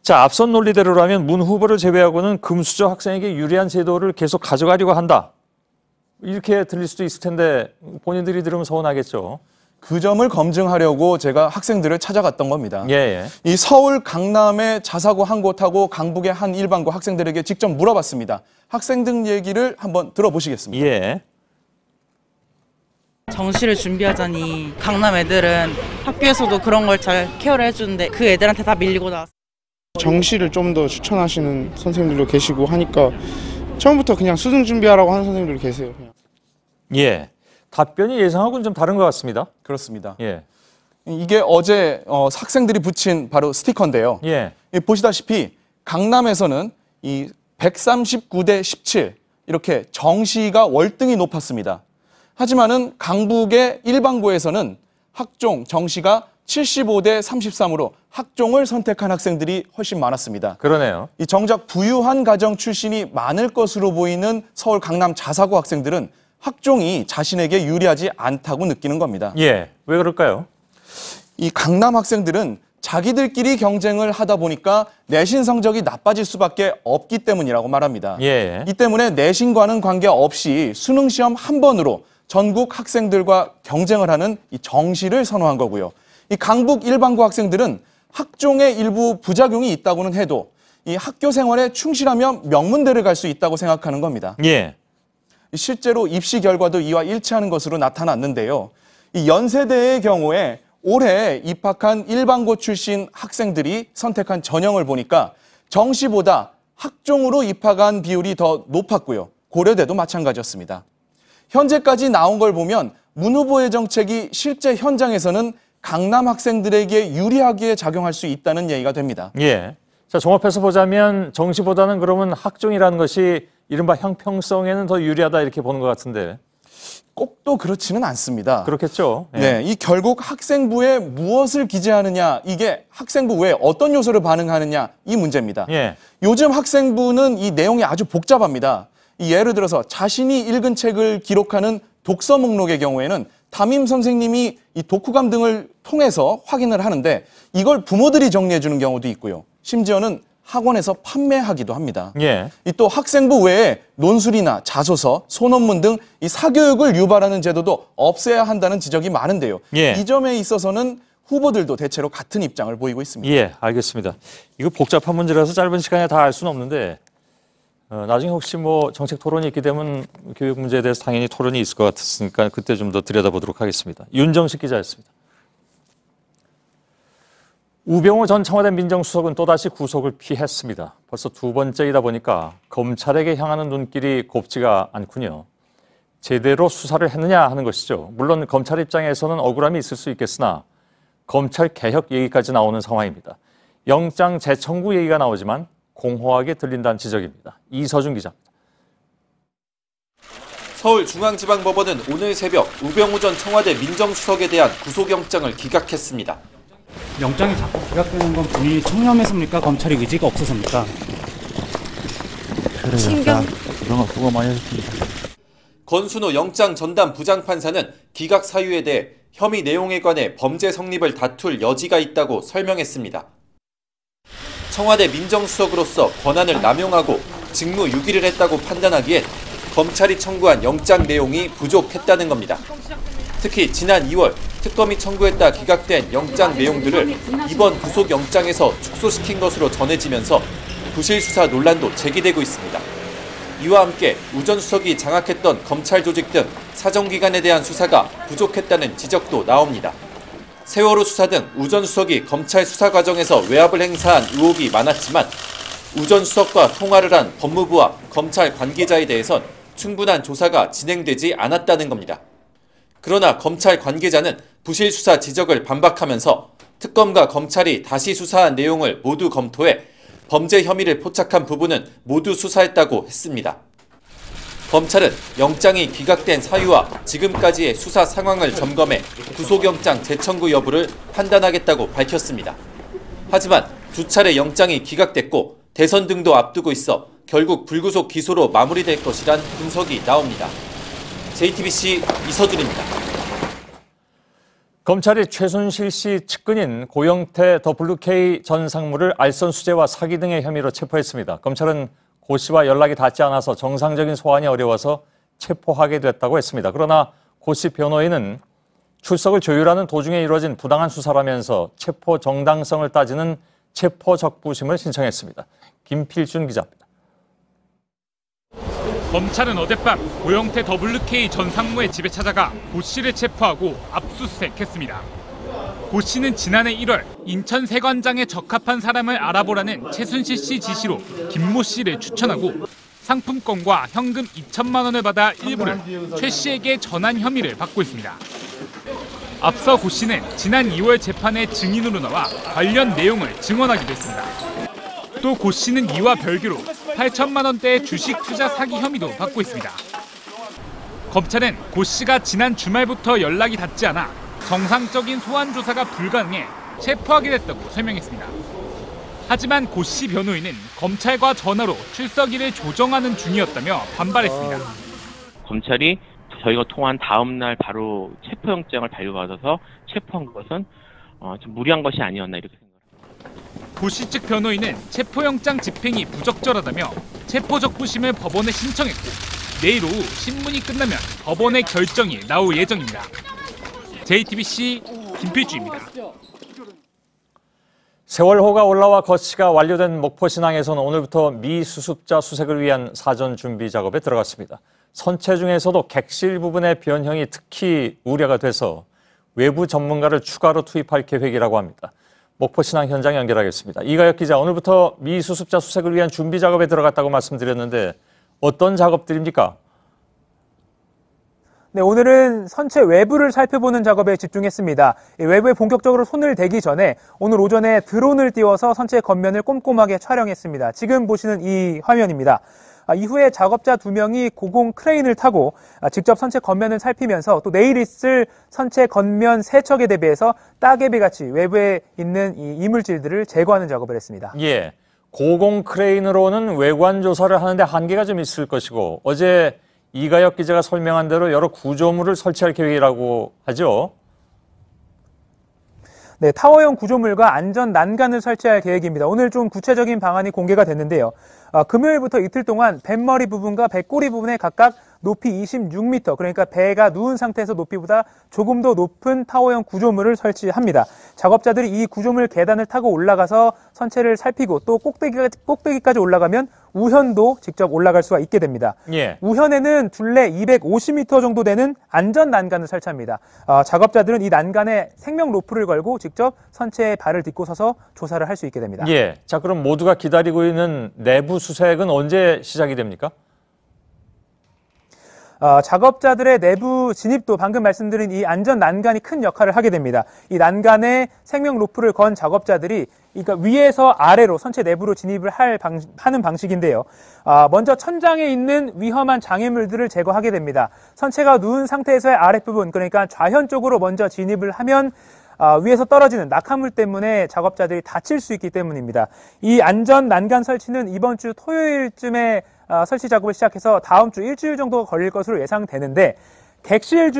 S4: 자, 앞선 논리대로라면 문 후보를 제외하고는 금수저 학생에게 유리한 제도를 계속 가져가려고 한다. 이렇게 들릴 수도 있을 텐데 본인들이 들으면 서운하겠죠.
S20: 그 점을 검증하려고 제가 학생들을 찾아갔던 겁니다.
S4: 예.
S20: 이 서울 강남의 자사고 한 곳하고 강북의 한 일반고 학생들에게 직접 물어봤습니다. 학생들 얘기를 한번 들어보시겠습니다.
S4: 예.
S21: 정시를 준비하자니 강남 애들은 학교에서도 그런 걸 잘 케어를 해주는데 그 애들한테 다 밀리고 나왔어요.
S22: 정시를 좀 더 추천하시는 선생님들도 계시고 하니까 처음부터 그냥 수능 준비하라고 하는 선생님들도 계세요. 그냥.
S4: 예. 답변이 예상하고는 좀 다른 것 같습니다.
S20: 그렇습니다.
S4: 예.
S20: 이게 어제 학생들이 붙인 바로 스티커인데요.
S4: 예.
S20: 보시다시피 강남에서는 이 139대 17 이렇게 정시가 월등히 높았습니다. 하지만은 강북의 일반고에서는 학종 정시가 75대 33으로 학종을 선택한 학생들이 훨씬 많았습니다.
S4: 그러네요.
S20: 이 정작 부유한 가정 출신이 많을 것으로 보이는 서울 강남 자사고 학생들은 학종이 자신에게 유리하지 않다고 느끼는 겁니다.
S4: 예, 왜 그럴까요?
S20: 이 강남 학생들은 자기들끼리 경쟁을 하다 보니까 내신 성적이 나빠질 수밖에 없기 때문이라고 말합니다.
S4: 예.
S20: 이 때문에 내신과는 관계없이 수능 시험 한 번으로 전국 학생들과 경쟁을 하는 이 정시를 선호한 거고요. 이 강북 일반고 학생들은 학종의 일부 부작용이 있다고는 해도 이 학교 생활에 충실하면 명문대를 갈 수 있다고 생각하는 겁니다.
S4: 예.
S20: 실제로 입시 결과도 이와 일치하는 것으로 나타났는데요. 이 연세대의 경우에 올해 입학한 일반고 출신 학생들이 선택한 전형을 보니까 정시보다 학종으로 입학한 비율이 더 높았고요. 고려대도 마찬가지였습니다. 현재까지 나온 걸 보면 문 후보의 정책이 실제 현장에서는 강남 학생들에게 유리하게 작용할 수 있다는 얘기가 됩니다.
S4: 예. 자, 종합해서 보자면 정시보다는 그러면 학종이라는 것이 이른바 형평성에는 더 유리하다 이렇게 보는 것 같은데.
S20: 꼭 또 그렇지는 않습니다.
S4: 그렇겠죠. 예.
S20: 네, 이 결국 학생부에 무엇을 기재하느냐, 이게 학생부 외에 어떤 요소를 반영하느냐 이 문제입니다.
S4: 예.
S20: 요즘 학생부는 이 내용이 아주 복잡합니다. 예를 들어서 자신이 읽은 책을 기록하는 독서 목록의 경우에는 담임 선생님이 이 독후감 등을 통해서 확인을 하는데 이걸 부모들이 정리해 주는 경우도 있고요. 심지어는 학원에서 판매하기도 합니다.
S4: 예.
S20: 또 학생부 외에 논술이나 자소서, 소논문 등 이 사교육을 유발하는 제도도 없애야 한다는 지적이 많은데요.
S4: 예.
S20: 이 점에 있어서는 후보들도 대체로 같은 입장을 보이고 있습니다.
S4: 예, 알겠습니다. 이거 복잡한 문제라서 짧은 시간에 다 알 수는 없는데 나중에 혹시 뭐 정책 토론이 있게 되면 교육 문제에 대해서 당연히 토론이 있을 것 같았으니까 그때 좀 더 들여다보도록 하겠습니다. 윤정식 기자였습니다. 우병우 전 청와대 민정수석은 또다시 구속을 피했습니다. 벌써 두 번째이다 보니까 검찰에게 향하는 눈길이 곱지가 않군요. 제대로 수사를 했느냐 하는 것이죠. 물론 검찰 입장에서는 억울함이 있을 수 있겠으나 검찰 개혁 얘기까지 나오는 상황입니다. 영장 재청구 얘기가 나오지만 공허하게 들린다는 지적입니다. 이서준 기자입니다.
S23: 서울중앙지방법원은 오늘 새벽 우병우 전 청와대 민정수석에 대한 구속영장을 기각했습니다.
S24: 영장이 자꾸 기각되는 건 본인이 청렴해서입니까? 검찰의 의지가 없어서입니까?
S23: 신경
S24: 그동안 수고 많이 하셨습니다.
S23: 권순호 영장 전담 부장판사는 기각 사유에 대해 혐의 내용에 관해 범죄 성립을 다툴 여지가 있다고 설명했습니다. 청와대 민정수석으로서 권한을 남용하고 직무 유기를 했다고 판단하기엔 검찰이 청구한 영장 내용이 부족했다는 겁니다. 특히 지난 2월 특검이 청구했다 기각된 영장 내용들을 이번 구속영장에서 축소시킨 것으로 전해지면서 부실 수사 논란도 제기되고 있습니다. 이와 함께 우 전 수석이 장악했던 검찰 조직 등 사정기관에 대한 수사가 부족했다는 지적도 나옵니다. 세월호 수사 등 우 전 수석이 검찰 수사 과정에서 외압을 행사한 의혹이 많았지만 우 전 수석과 통화를 한 법무부와 검찰 관계자에 대해선 충분한 조사가 진행되지 않았다는 겁니다. 그러나 검찰 관계자는 부실 수사 지적을 반박하면서 특검과 검찰이 다시 수사한 내용을 모두 검토해 범죄 혐의를 포착한 부분은 모두 수사했다고 했습니다. 검찰은 영장이 기각된 사유와 지금까지의 수사 상황을 점검해 구속영장 재청구 여부를 판단하겠다고 밝혔습니다. 하지만 두 차례 영장이 기각됐고 대선 등도 앞두고 있어 결국 불구속 기소로 마무리될 것이란 분석이 나옵니다. JTBC 이서준입니다.
S4: 검찰이 최순실 씨 측근인 고영태 WK 전 상무를 알선 수재와 사기 등의 혐의로 체포했습니다. 검찰은 고 씨와 연락이 닿지 않아서 정상적인 소환이 어려워서 체포하게 됐다고 했습니다. 그러나 고 씨 변호인은 출석을 조율하는 도중에 이루어진 부당한 수사라면서 체포 정당성을 따지는 체포 적부심을 신청했습니다. 김필준 기자입니다.
S1: 검찰은 어젯밤 고영태 WK 전 상무의 집에 찾아가 고 씨를 체포하고 압수수색했습니다. 고 씨는 지난해 1월 인천 세관장에 적합한 사람을 알아보라는 최순실 씨 지시로 김모 씨를 추천하고 상품권과 현금 2천만 원을 받아 일부를 최 씨에게 전한 혐의를 받고 있습니다. 앞서 고 씨는 지난 2월 재판에 증인으로 나와 관련 내용을 증언하기도 했습니다. 또 고 씨는 이와 별개로 8천만 원대의 주식 투자 사기 혐의도 받고 있습니다. 검찰은 고 씨가 지난 주말부터 연락이 닿지 않아 정상적인 소환 조사가 불가능해 체포하게 됐다고 설명했습니다. 하지만 고 씨 변호인은 검찰과 전화로 출석일을 조정하는 중이었다며 반발했습니다.
S2: 검찰이 저희가 통화한 다음 날 바로 체포영장을 발부받아서 체포한 것은 좀 무리한 것이 아니었나 이렇게 생각합니다.
S1: 고 씨 측 변호인은 체포영장 집행이 부적절하다며 체포적부심을 법원에 신청했고 내일 오후 신문이 끝나면 법원의 결정이 나올 예정입니다. JTBC 김필주입니다.
S4: 세월호가 올라와 거치가 완료된 목포신항에서는 오늘부터 미수습자 수색을 위한 사전 준비 작업에 들어갔습니다. 선체 중에서도 객실 부분의 변형이 특히 우려가 돼서 외부 전문가를 추가로 투입할 계획이라고 합니다. 목포신항 현장 연결하겠습니다. 이가혁 기자, 오늘부터 미수습자 수색을 위한 준비 작업에 들어갔다고 말씀드렸는데 어떤 작업들입니까?
S3: 네, 오늘은 선체 외부를 살펴보는 작업에 집중했습니다. 외부에 본격적으로 손을 대기 전에 오늘 오전에 드론을 띄워서 선체 겉면을 꼼꼼하게 촬영했습니다. 지금 보시는 이 화면입니다. 이후에 작업자 2명이 고공 크레인을 타고 직접 선체 겉면을 살피면서 또 내일 있을 선체 겉면 세척에 대비해서 따개비같이 외부에 있는 이 이물질들을 제거하는 작업을 했습니다.
S4: 예, 고공 크레인으로는 외관 조사를 하는데 한계가 좀 있을 것이고 어제 이가혁 기자가 설명한 대로 여러 구조물을 설치할 계획이라고 하죠.
S3: 네, 타워형 구조물과 안전 난간을 설치할 계획입니다. 오늘 좀 구체적인 방안이 공개가 됐는데요. 금요일부터 이틀 동안 뱃머리 부분과 배꼬리 부분에 각각 높이 26m, 그러니까 배가 누운 상태에서 높이보다 조금 더 높은 타워형 구조물을 설치합니다. 작업자들이 이 구조물 계단을 타고 올라가서 선체를 살피고 또 꼭대기까지 올라가면 우현도 직접 올라갈 수가 있게 됩니다.
S4: 예.
S3: 우현에는 둘레 250m 정도 되는 안전 난간을 설치합니다. 작업자들은 이 난간에 생명 로프를 걸고 직접 선체에 발을 딛고 서서 조사를 할 수 있게 됩니다.
S4: 예. 자, 그럼 모두가 기다리고 있는 내부 수색은 언제 시작이 됩니까?
S3: 작업자들의 내부 진입도 방금 말씀드린 이 안전 난간이 큰 역할을 하게 됩니다. 이 난간에 생명 로프를 건 작업자들이 그러니까 위에서 아래로 선체 내부로 진입을 하는 방식인데요. 먼저 천장에 있는 위험한 장애물들을 제거하게 됩니다. 선체가 누운 상태에서의 아랫부분, 그러니까 좌현 쪽으로 먼저 진입을 하면 위에서 떨어지는 낙하물 때문에 작업자들이 다칠 수 있기 때문입니다. 이 안전 난간 설치는 이번 주 토요일쯤에 설치 작업을 시작해서 다음 주 일주일 정도 걸릴 것으로 예상되는데 객실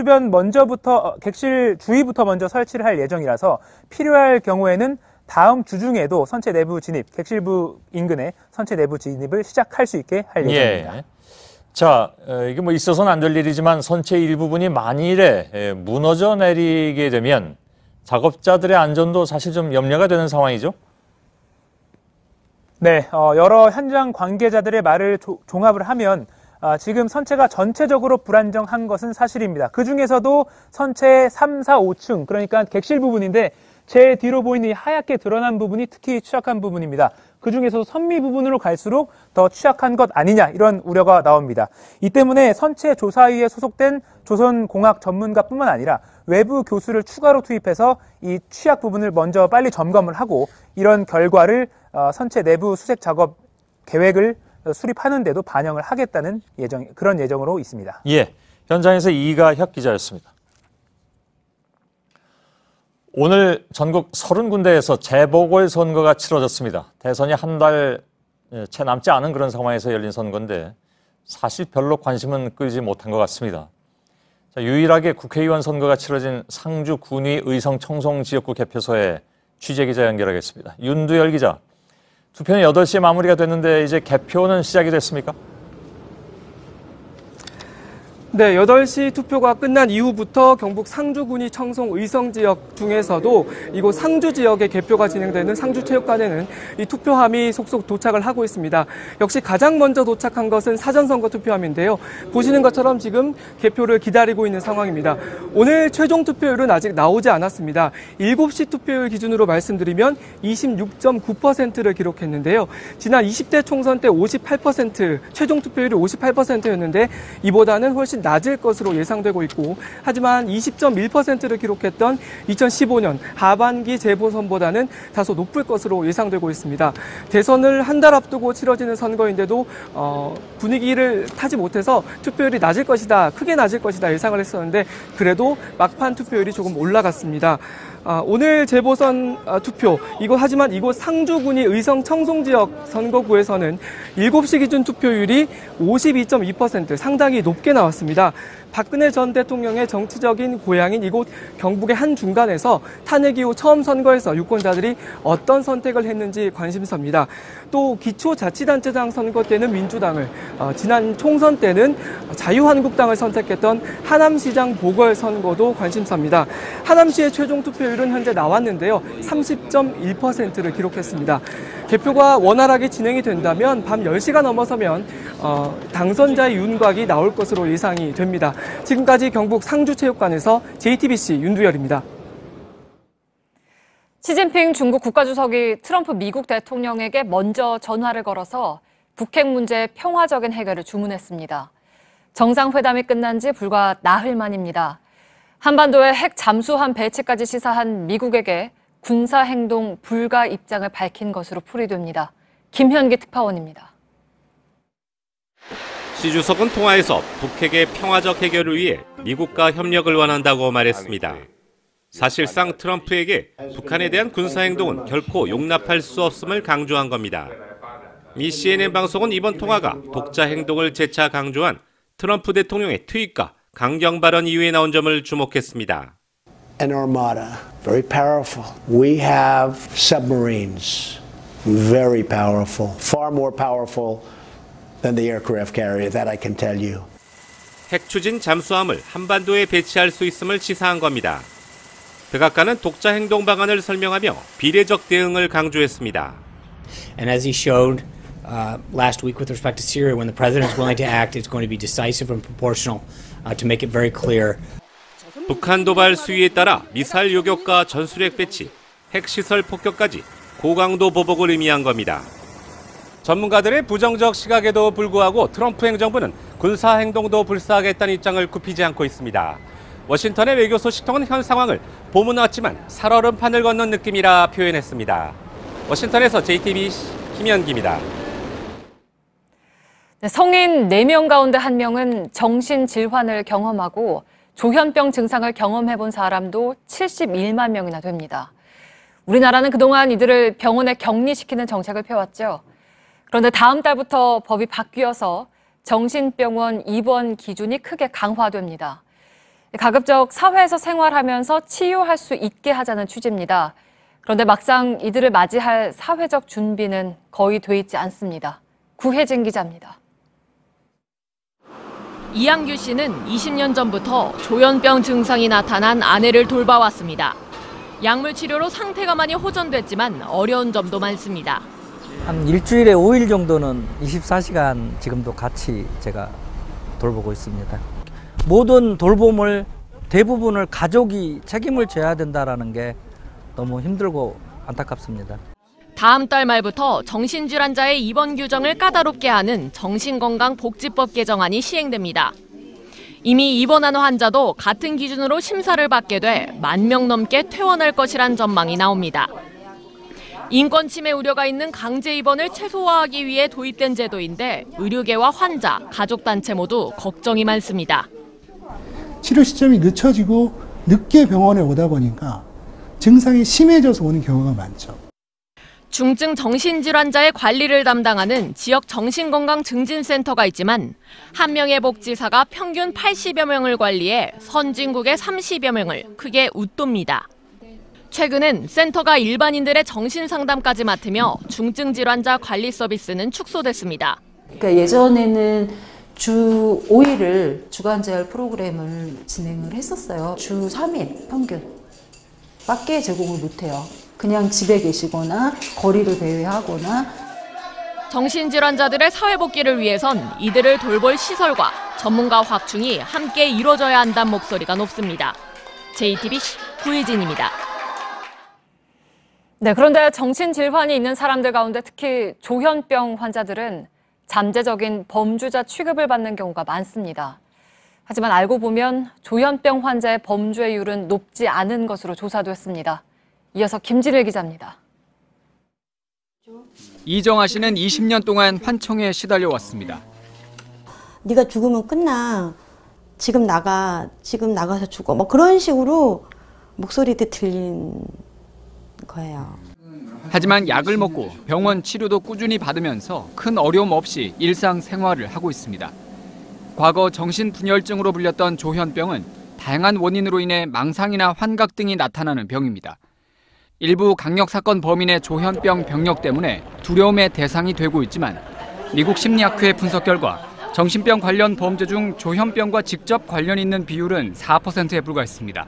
S3: 주위부터 먼저 설치를 할 예정이라서 필요할 경우에는 다음 주 중에도 선체 내부 진입, 객실부 인근에 선체 내부 진입을 시작할 수 있게 할 예정입니다.
S4: 예. 자, 이게 뭐 있어서는 안 될 일이지만 선체 일부분이 만일에 무너져 내리게 되면 작업자들의 안전도 사실 좀 염려가 되는 상황이죠?
S3: 네, 여러 현장 관계자들의 말을 종합을 하면 지금 선체가 전체적으로 불안정한 것은 사실입니다. 그중에서도 선체의 3, 4, 5층, 그러니까 객실 부분인데 제 뒤로 보이는 이 하얗게 드러난 부분이 특히 취약한 부분입니다. 그중에서도 선미 부분으로 갈수록 더 취약한 것 아니냐 이런 우려가 나옵니다. 이 때문에 선체 조사위에 소속된 조선공학 전문가뿐만 아니라 외부 교수를 추가로 투입해서 이 취약 부분을 먼저 빨리 점검을 하고 이런 결과를 선체 내부 수색 작업 계획을 수립하는 데도 반영을 하겠다는 그런 예정으로 있습니다.
S4: 예, 현장에서 이가혁 기자였습니다. 오늘 전국 30군데에서 재보궐선거가 치러졌습니다. 대선이 한 달 채 남지 않은 그런 상황에서 열린 선거인데 사실 별로 관심은 끌지 못한 것 같습니다. 자, 유일하게 국회의원 선거가 치러진 상주 군위 의성 청송 지역구 개표소에 취재기자 연결하겠습니다. 윤두열 기자, 투표는 8시에 마무리가 됐는데 이제 개표는 시작이 됐습니까?
S5: 네, 8시 투표가 끝난 이후부터 경북 상주군이 청송 의성 지역 중에서도 이곳 상주 지역의 개표가 진행되는 상주체육관에는 이 투표함이 속속 도착을 하고 있습니다. 역시 가장 먼저 도착한 것은 사전선거 투표함인데요. 보시는 것처럼 지금 개표를 기다리고 있는 상황입니다. 오늘 최종 투표율은 아직 나오지 않았습니다. 7시 투표율 기준으로 말씀드리면 26.9%를 기록했는데요. 지난 20대 총선 때 58%, 최종 투표율이 58%였는데 이보다는 훨씬 낮을 것으로 예상되고 있고, 하지만 20.1%를 기록했던 2015년 하반기 재보선보다는 다소 높을 것으로 예상되고 있습니다. 대선을 한 달 앞두고 치러지는 선거인데도 분위기를 타지 못해서 투표율이 낮을 것이다, 크게 낮을 것이다 예상을 했었는데 그래도 막판 투표율이 조금 올라갔습니다. 오늘 재보선 투표, 하지만 이곳 상주군이 의성 청송 지역 선거구에서는 7시 기준 투표율이 52.2%, 상당히 높게 나왔습니다. 박근혜 전 대통령의 정치적인 고향인 이곳 경북의 한 중간에서 탄핵 이후 처음 선거에서 유권자들이 어떤 선택을 했는지 관심사입니다. 또 기초자치단체장 선거 때는 민주당을, 지난 총선 때는 자유한국당을 선택했던 하남시장 보궐선거도 관심사입니다. 하남시의 최종 투표율은 현재 나왔는데요. 30.1%를 기록했습니다. 개표가 원활하게 진행이 된다면 밤 10시가 넘어서면 당선자의 윤곽이 나올 것으로 예상이 됩니다. 지금까지 경북 상주체육관에서 JTBC 윤두열입니다.
S6: 시진핑 중국 국가주석이 트럼프 미국 대통령에게 먼저 전화를 걸어서 북핵 문제 평화적인 해결을 주문했습니다. 정상회담이 끝난 지 불과 나흘 만입니다. 한반도에 핵 잠수함 배치까지 시사한 미국에게 군사행동 불가 입장을 밝힌 것으로 풀이됩니다. 김현기 특파원입니다.
S8: 시 주석은 통화에서 북핵의 평화적 해결을 위해 미국과 협력을 원한다고 말했습니다. 사실상 트럼프에게 북한에 대한 군사행동은 결코 용납할 수 없음을 강조한 겁니다. 미 CNN 방송은 이번 통화가 독자 행동을 재차 강조한 트럼프 대통령의 트윗과 강경 발언 이후에 나온 점을 주목했습니다.
S9: An armada, very powerful. We have submarines, very powerful, far more powerful than the aircraft carrier, that I can tell you.
S8: 핵 추진 잠수함을 한반도에 배치할 수 있음을 시사한 겁니다. 백악관은 독자 행동 방안을 설명하며 비례적 대응을 강조했습니다.
S25: And as he showed last week with respect to Syria, when the president is willing to act, it's going to be decisive and proportional to make it very clear.
S8: 북한 도발 수위에 따라 미사일 요격과 전술핵 배치, 핵시설 폭격까지 고강도 보복을 의미한 겁니다. 전문가들의 부정적 시각에도 불구하고 트럼프 행정부는 군사 행동도 불사하겠다는 입장을 굽히지 않고 있습니다. 워싱턴의 외교 소식통은 현 상황을 봄은 살얼음판을 건넌 느낌이라 표현했습니다. 워싱턴에서 JTBC 김현기입니다.
S6: 성인 4명 가운데 1명은 정신질환을 경험하고 조현병 증상을 경험해본 사람도 71만 명이나 됩니다. 우리나라는 그동안 이들을 병원에 격리시키는 정책을 펴왔죠. 그런데 다음 달부터 법이 바뀌어서 정신병원 입원 기준이 크게 강화됩니다. 가급적 사회에서 생활하면서 치유할 수 있게 하자는 취지입니다. 그런데 막상 이들을 맞이할 사회적 준비는 거의 돼 있지 않습니다. 구혜진 기자입니다.
S7: 이양규 씨는 20년 전부터 조현병 증상이 나타난 아내를 돌봐왔습니다. 약물 치료로 상태가 많이 호전됐지만 어려운 점도 많습니다.
S26: 한 일주일에 5일 정도는 24시간 지금도 같이 제가 돌보고 있습니다. 모든 돌봄을 대부분을 가족이 책임을 져야 된다는 게 너무 힘들고 안타깝습니다.
S7: 다음 달 말부터 정신질환자의 입원 규정을 까다롭게 하는 정신건강복지법 개정안이 시행됩니다. 이미 입원한 환자도 같은 기준으로 심사를 받게 돼 10,000명 넘게 퇴원할 것이란 전망이 나옵니다. 인권 침해 우려가 있는 강제 입원을 최소화하기 위해 도입된 제도인데 의료계와 환자, 가족단체 모두 걱정이 많습니다.
S27: 치료 시점이 늦춰지고 늦게 병원에 오다 보니까 증상이 심해져서 오는 경우가 많죠.
S10: 중증 정신질환자의 관리를 담당하는 지역 정신건강증진센터가 있지만 한 명의 복지사가 평균 80여 명을 관리해 선진국의 30여 명을 크게 웃돕니다. 최근엔 센터가 일반인들의 정신상담까지 맡으며 중증 질환자 관리 서비스는 축소됐습니다.
S11: 그러니까 예전에는 주 5일을 주간재활 프로그램을 진행을 했었어요. 주 3일 평균 밖에 제공을 못해요. 그냥 집에 계시거나 거리를 배회하거나.
S10: 정신질환자들의 사회복귀를 위해선 이들을 돌볼 시설과 전문가 확충이 함께 이루어져야 한다는 목소리가 높습니다. JTBC 구혜진입니다.
S6: 네, 그런데 정신질환이 있는 사람들 가운데 특히 조현병 환자들은 잠재적인 범죄자 취급을 받는 경우가 많습니다. 하지만 알고 보면 조현병 환자의 범죄율은 높지 않은 것으로 조사됐습니다. 이어서 김진일 기자입니다.
S12: 이정아 씨는 20년 동안 환청에 시달려왔습니다.
S13: 네가 죽으면 끝나. 지금 나가서 죽어. 뭐 그런 식으로 목소리도 들린 거예요.
S12: 하지만 약을 먹고 병원 치료도 꾸준히 받으면서 큰 어려움 없이 일상생활을 하고 있습니다. 과거 정신분열증으로 불렸던 조현병은 다양한 원인으로 인해 망상이나 환각 등이 나타나는 병입니다. 일부 강력사건 범인의 조현병 병력 때문에 두려움의 대상이 되고 있지만 미국 심리학회 분석 결과 정신병 관련 범죄 중 조현병과 직접 관련 있는 비율은 4%에 불과했습니다.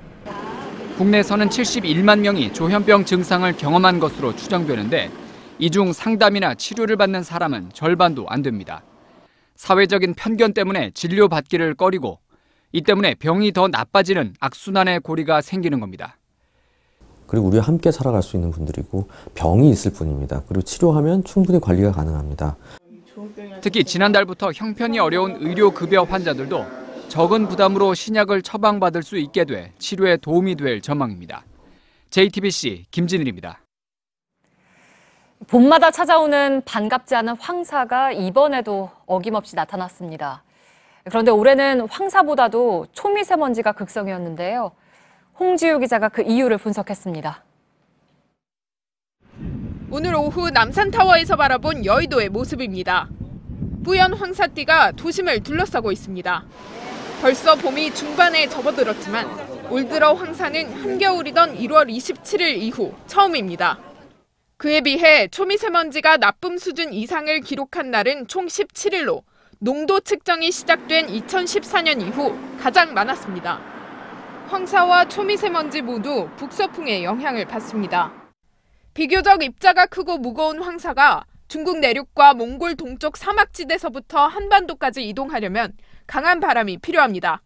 S12: 국내에서는 71만 명이 조현병 증상을 경험한 것으로 추정되는데 이 중 상담이나 치료를 받는 사람은 절반도 안 됩니다. 사회적인 편견 때문에 진료받기를 꺼리고 이 때문에 병이 더 나빠지는 악순환의 고리가 생기는 겁니다.
S14: 그리고 우리와 함께 살아갈 수 있는 분들이고 병이 있을 뿐입니다. 그리고 치료하면 충분히 관리가 가능합니다.
S12: 특히 지난달부터 형편이 어려운 의료급여 환자들도 적은 부담으로 신약을 처방받을 수 있게 돼 치료에 도움이 될 전망입니다. JTBC 김진일입니다.
S6: 봄마다 찾아오는 반갑지 않은 황사가 이번에도 어김없이 나타났습니다. 그런데 올해는 황사보다도 초미세먼지가 극성이었는데요. 홍지유 기자가 그 이유를 분석했습니다.
S15: 오늘 오후 남산타워에서 바라본 여의도의 모습입니다. 뿌연 황사띠가 도심을 둘러싸고 있습니다. 벌써 봄이 중반에 접어들었지만 올 들어 황사는 한겨울이던 1월 27일 이후 처음입니다. 그에 비해 초미세먼지가 나쁨 수준 이상을 기록한 날은 총 17일로 농도 측정이 시작된 2014년 이후 가장 많았습니다. 황사와 초미세먼지 모두 북서풍의 영향을 받습니다. 비교적 입자가 크고 무거운 황사가 중국 내륙과 몽골 동쪽 사막지대서부터 한반도까지 이동하려면 강한 바람이 필요합니다.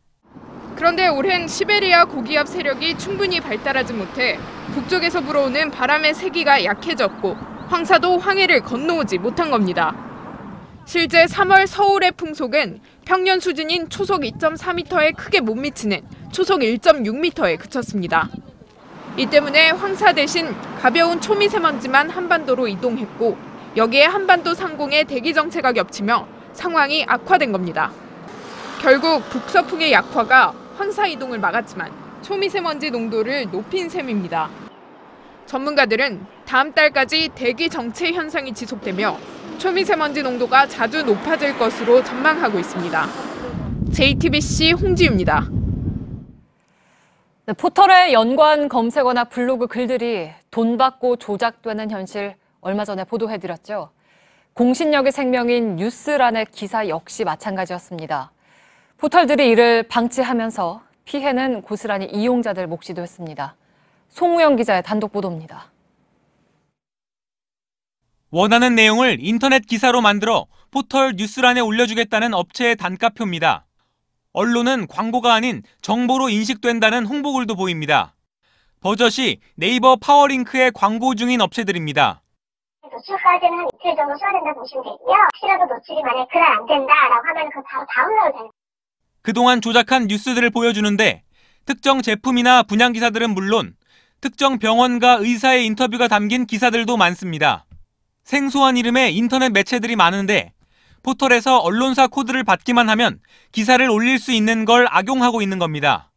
S15: 그런데 올해는 시베리아 고기압 세력이 충분히 발달하지 못해 북쪽에서 불어오는 바람의 세기가 약해졌고 황사도 황해를 건너오지 못한 겁니다. 실제 3월 서울의 풍속은 평년 수준인 초속 2.4m에 크게 못 미치는 초속 1.6m에 그쳤습니다. 이 때문에 황사 대신 가벼운 초미세먼지만 한반도로 이동했고 여기에 한반도 상공의 대기 정체가 겹치며 상황이 악화된 겁니다. 결국 북서풍의 약화가 황사 이동을 막았지만 초미세먼지 농도를 높인 셈입니다. 전문가들은 다음 달까지 대기 정체 현상이 지속되며 초미세먼지 농도가 자주 높아질 것으로 전망하고 있습니다. JTBC 홍지유입니다.
S6: 네, 포털에 연관 검색어나 블로그 글들이 돈 받고 조작되는 현실 얼마 전에 보도해드렸죠. 공신력의 생명인 뉴스란의 기사 역시 마찬가지였습니다. 포털들이 이를 방치하면서 피해는 고스란히 이용자들 몫이도 했습니다. 송우영 기자의 단독 보도입니다.
S16: 원하는 내용을 인터넷 기사로 만들어 포털 뉴스란에 올려주겠다는 업체의 단가표입니다. 언론은 광고가 아닌 정보로 인식된다는 홍보글도 보입니다. 버젓이 네이버 파워링크의 광고 중인 업체들입니다.
S28: 노출까지는 이틀 정도 써야 된다고 보시면 되고요. 혹시라도 노출이 만약에 그날 안 된다라고 하면 그 바로 다운로드 됩니다.
S16: 그동안 조작한 뉴스들을 보여주는데 특정 제품이나 분양 기사들은 물론 특정 병원과 의사의 인터뷰가 담긴 기사들도 많습니다. 생소한 이름의 인터넷 매체들이 많은데 포털에서 언론사 코드를 받기만 하면 기사를 올릴 수 있는 걸 악용하고 있는 겁니다.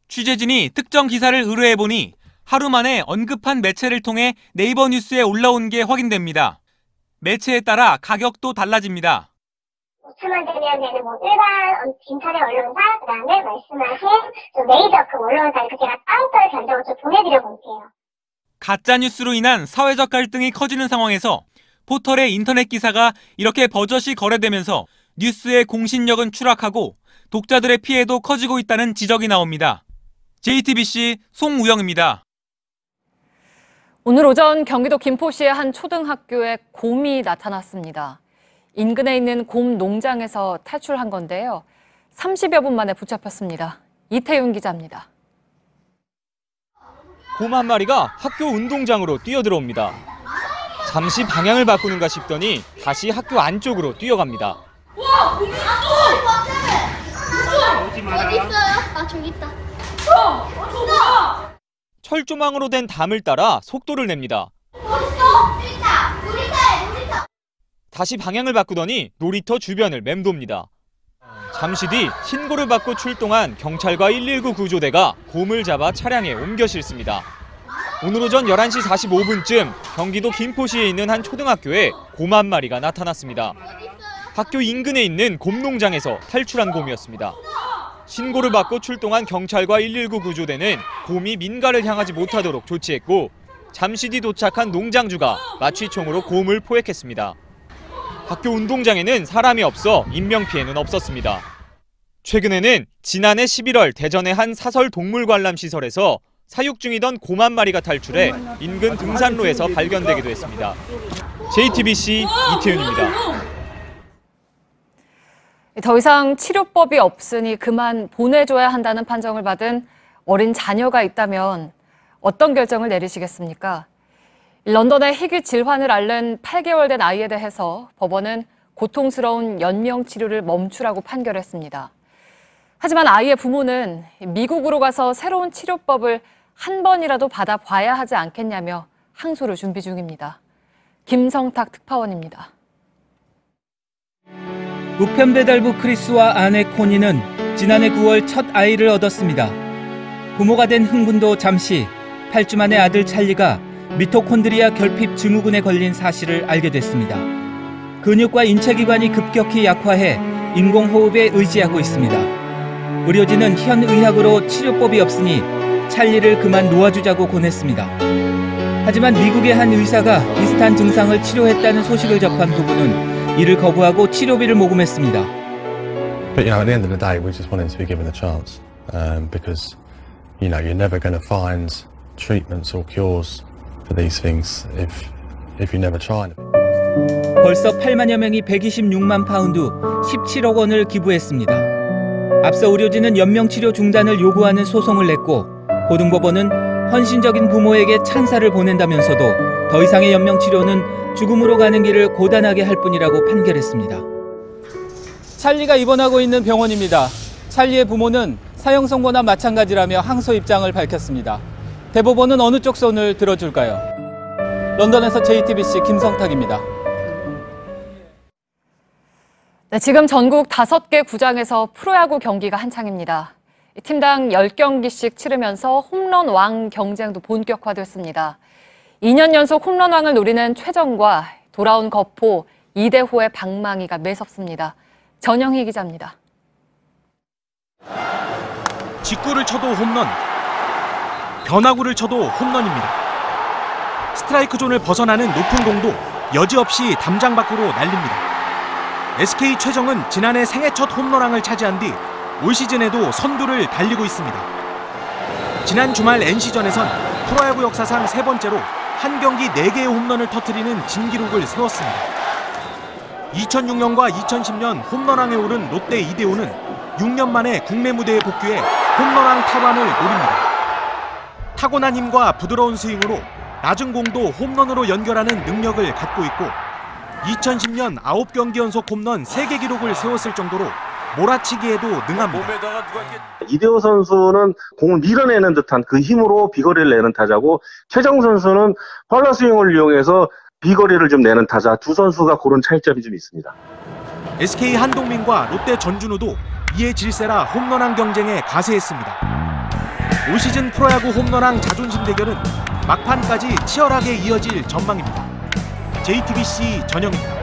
S16: 취재진이 특정 기사를 의뢰해보니 하루 만에 언급한 매체를 통해 네이버 뉴스에 올라온 게 확인됩니다. 매체에 따라 가격도 달라집니다.
S28: 5천만 되면 되는 뭐 일반 인터넷 언론사, 그다음에 말씀하신 좀 메이저급 언론사 이렇게 제가 따로따로 견적을 좀 보내드려 볼게요.
S16: 가짜 뉴스로 인한 사회적 갈등이 커지는 상황에서 포털의 인터넷 기사가 이렇게 버젓이 거래되면서 뉴스의 공신력은 추락하고 독자들의 피해도 커지고 있다는 지적이 나옵니다. JTBC 송우영입니다.
S6: 오늘 오전 경기도 김포시의 한 초등학교에 곰이 나타났습니다. 인근에 있는 곰 농장에서 탈출한 건데요. 30여 분 만에 붙잡혔습니다. 이태윤 기자입니다.
S17: 곰 한 마리가 학교 운동장으로 뛰어들어옵니다. 잠시 방향을 바꾸는가 싶더니 다시 학교 안쪽으로 뛰어갑니다.
S18: 와! 곰이 어디 있어요? 아, 저기 있다.
S17: 철조망으로 된 담을 따라 속도를 냅니다. 다시 방향을 바꾸더니 놀이터 주변을 맴돕니다. 잠시 뒤 신고를 받고 출동한 경찰과 119 구조대가 곰을 잡아 차량에 옮겨 실습니다. 오늘 오전 11시 45분쯤 경기도 김포시에 있는 한 초등학교에 곰 한 마리가 나타났습니다. 학교 인근에 있는 곰 농장에서 탈출한 곰이었습니다. 신고를 받고 출동한 경찰과 119 구조대는 곰이 민가를 향하지 못하도록 조치했고 잠시 뒤 도착한 농장주가 마취총으로 곰을 포획했습니다. 학교 운동장에는 사람이 없어 인명피해는 없었습니다. 최근에는 지난해 11월 대전의 한 사설 동물관람 시설에서 사육 중이던 곰 한 마리가 탈출해 인근 등산로에서 발견되기도 했습니다. JTBC 이태윤입니다.
S6: 더 이상 치료법이 없으니 그만 보내줘야 한다는 판정을 받은 어린 자녀가 있다면 어떤 결정을 내리시겠습니까? 런던의 희귀 질환을 앓는 8개월 된 아이에 대해서 법원은 고통스러운 연명 치료를 멈추라고 판결했습니다. 하지만 아이의 부모는 미국으로 가서 새로운 치료법을 한 번이라도 받아봐야 하지 않겠냐며 항소를 준비 중입니다. 김성탁 특파원입니다.
S19: 우편배달부 크리스와 아내 코니는 지난해 9월 첫 아이를 얻었습니다. 부모가 된 흥분도 잠시 8주 만에 아들 찰리가 미토콘드리아 결핍 증후군에 걸린 사실을 알게 됐습니다. 근육과 인체기관이 급격히 약화해 인공호흡에 의지하고 있습니다. 의료진은 현 의학으로 치료법이 없으니 찰리를 그만 놓아주자고 권했습니다. 하지만 미국의 한 의사가 비슷한 증상을 치료했다는 소식을 접한 부부는 이를 거부하고 치료비를 모금했습니다.
S20: But at the end of the day, we just want him to be given a chance, because you're never going to find treatments or cures for these things if you never try.
S19: 벌써 8만여 명이 126만 파운드, 17억 원을 기부했습니다. 앞서 의료진은 연명치료 중단을 요구하는 소송을 냈고 고등법원은 헌신적인 부모에게 찬사를 보낸다면서도 더 이상의 연명치료는 죽음으로 가는 길을 고단하게 할 뿐이라고 판결했습니다.
S5: 찰리가 입원하고 있는 병원입니다. 찰리의 부모는 사형 선고나 마찬가지라며 항소 입장을 밝혔습니다. 대법원은 어느 쪽 손을 들어줄까요? 런던에서 JTBC 김성탁입니다.
S6: 네, 지금 전국 5개 구장에서 프로야구 경기가 한창입니다. 팀당 10경기씩 치르면서 홈런 왕 경쟁도 본격화됐습니다. 2년 연속 홈런 왕을 노리는 최정과 돌아온 거포 이대호의 방망이가 매섭습니다. 전영희 기자입니다.
S21: 직구를 쳐도 홈런, 변화구를 쳐도 홈런입니다. 스트라이크 존을 벗어나는 높은 공도 여지없이 담장 밖으로 날립니다. SK 최정은 지난해 생애 첫 홈런왕을 차지한 뒤 올 시즌에도 선두를 달리고 있습니다. 지난 주말 NC전에선 프로야구 역사상 3번째로 한 경기 4개의 홈런을 터뜨리는 진기록을 세웠습니다. 2006년과 2010년 홈런왕에 오른 롯데 이대호는 6년 만에 국내 무대에 복귀해 홈런왕 탈환을 노립니다. 타고난 힘과 부드러운 스윙으로 낮은 공도 홈런으로 연결하는 능력을 갖고 있고 2010년 9경기 연속 홈런 3개 기록을 세웠을 정도로 몰아치기에도 능합니다.
S22: 이대호 선수는 공을 밀어내는 듯한 그 힘으로 비거리를 내는 타자고 최정 선수는 팔로 스윙을 이용해서 비거리를 좀 내는 타자, 두 선수가 그런 차이점이 좀 있습니다.
S21: SK 한동민과 롯데 전준우도 이에 질세라 홈런왕 경쟁에 가세했습니다. 올 시즌 프로야구 홈런왕 자존심 대결은 막판까지 치열하게 이어질 전망입니다. JTBC 전영입니다.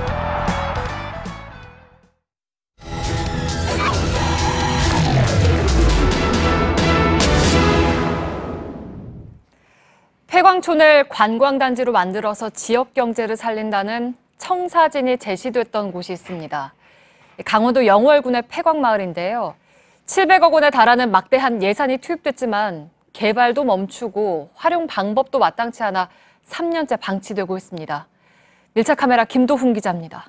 S6: 폐광촌을 관광단지로 만들어서 지역 경제를 살린다는 청사진이 제시됐던 곳이 있습니다. 강원도 영월군의 폐광마을인데요. 700억 원에 달하는 막대한 예산이 투입됐지만 개발도 멈추고 활용 방법도 마땅치 않아 3년째 방치되고 있습니다. 밀착 카메라 김도훈 기자입니다.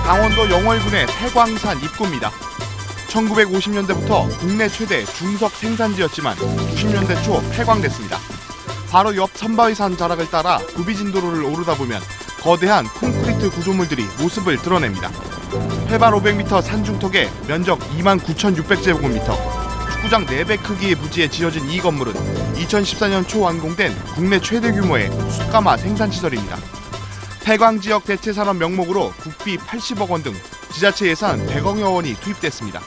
S1: 강원도 영월군의 폐광산 입구입니다. 1950년대부터 국내 최대 중석 생산지였지만 90년대 초 폐광됐습니다. 바로 옆 선바위산 자락을 따라 구비진도로를 오르다 보면 거대한 콘크리트 구조물들이 모습을 드러냅니다. 해발 500m 산중턱에 면적 29,600제곱미터, 축구장 4배 크기의 부지에 지어진 이 건물은 2014년 초 완공된 국내 최대 규모의 숯가마 생산시설입니다. 폐광지역 대체산업 명목으로 국비 80억 원 등 지자체 예산 100억여 원이 투입됐습니다.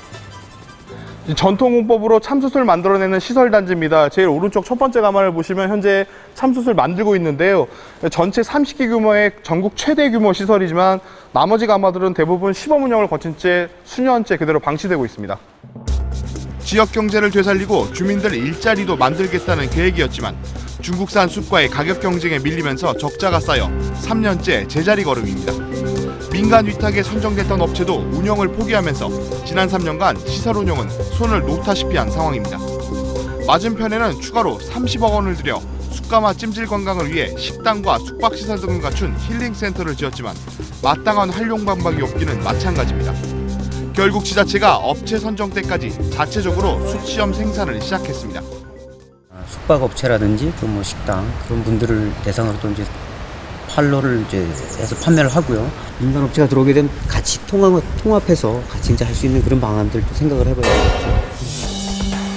S2: 전통공법으로 참숯을 만들어내는 시설단지입니다. 제일 오른쪽 첫 번째 가마를 보시면 현재 참숯을 만들고 있는데요. 전체 30기 규모의 전국 최대 규모 시설이지만 나머지 가마들은 대부분 시범 운영을 거친 채 수년째 그대로 방치되고 있습니다.
S1: 지역 경제를 되살리고 주민들 일자리도 만들겠다는 계획이었지만 중국산 숯과의 가격 경쟁에 밀리면서 적자가 쌓여 3년째 제자리 걸음입니다. 민간 위탁에 선정됐던 업체도 운영을 포기하면서 지난 3년간 시설 운영은 손을 놓다시피 한 상황입니다. 맞은편에는 추가로 30억 원을 들여 숯가마 찜질 관광을 위해 식당과 숙박시설 등을 갖춘 힐링센터를 지었지만 마땅한 활용 방법이 없기는 마찬가지입니다. 결국 지자체가 업체 선정 때까지 자체적으로 숯시험 생산을 시작했습니다.
S3: 숙박업체라든지 또 뭐 식당 그런 분들을 대상으로 또 이제 판로를 이제 해서 판매를 하고요. 민간 업체가 들어오게 되면 같이 통합해서 같이 이제 할 수 있는 그런 방안들도 생각을 해봐야겠죠.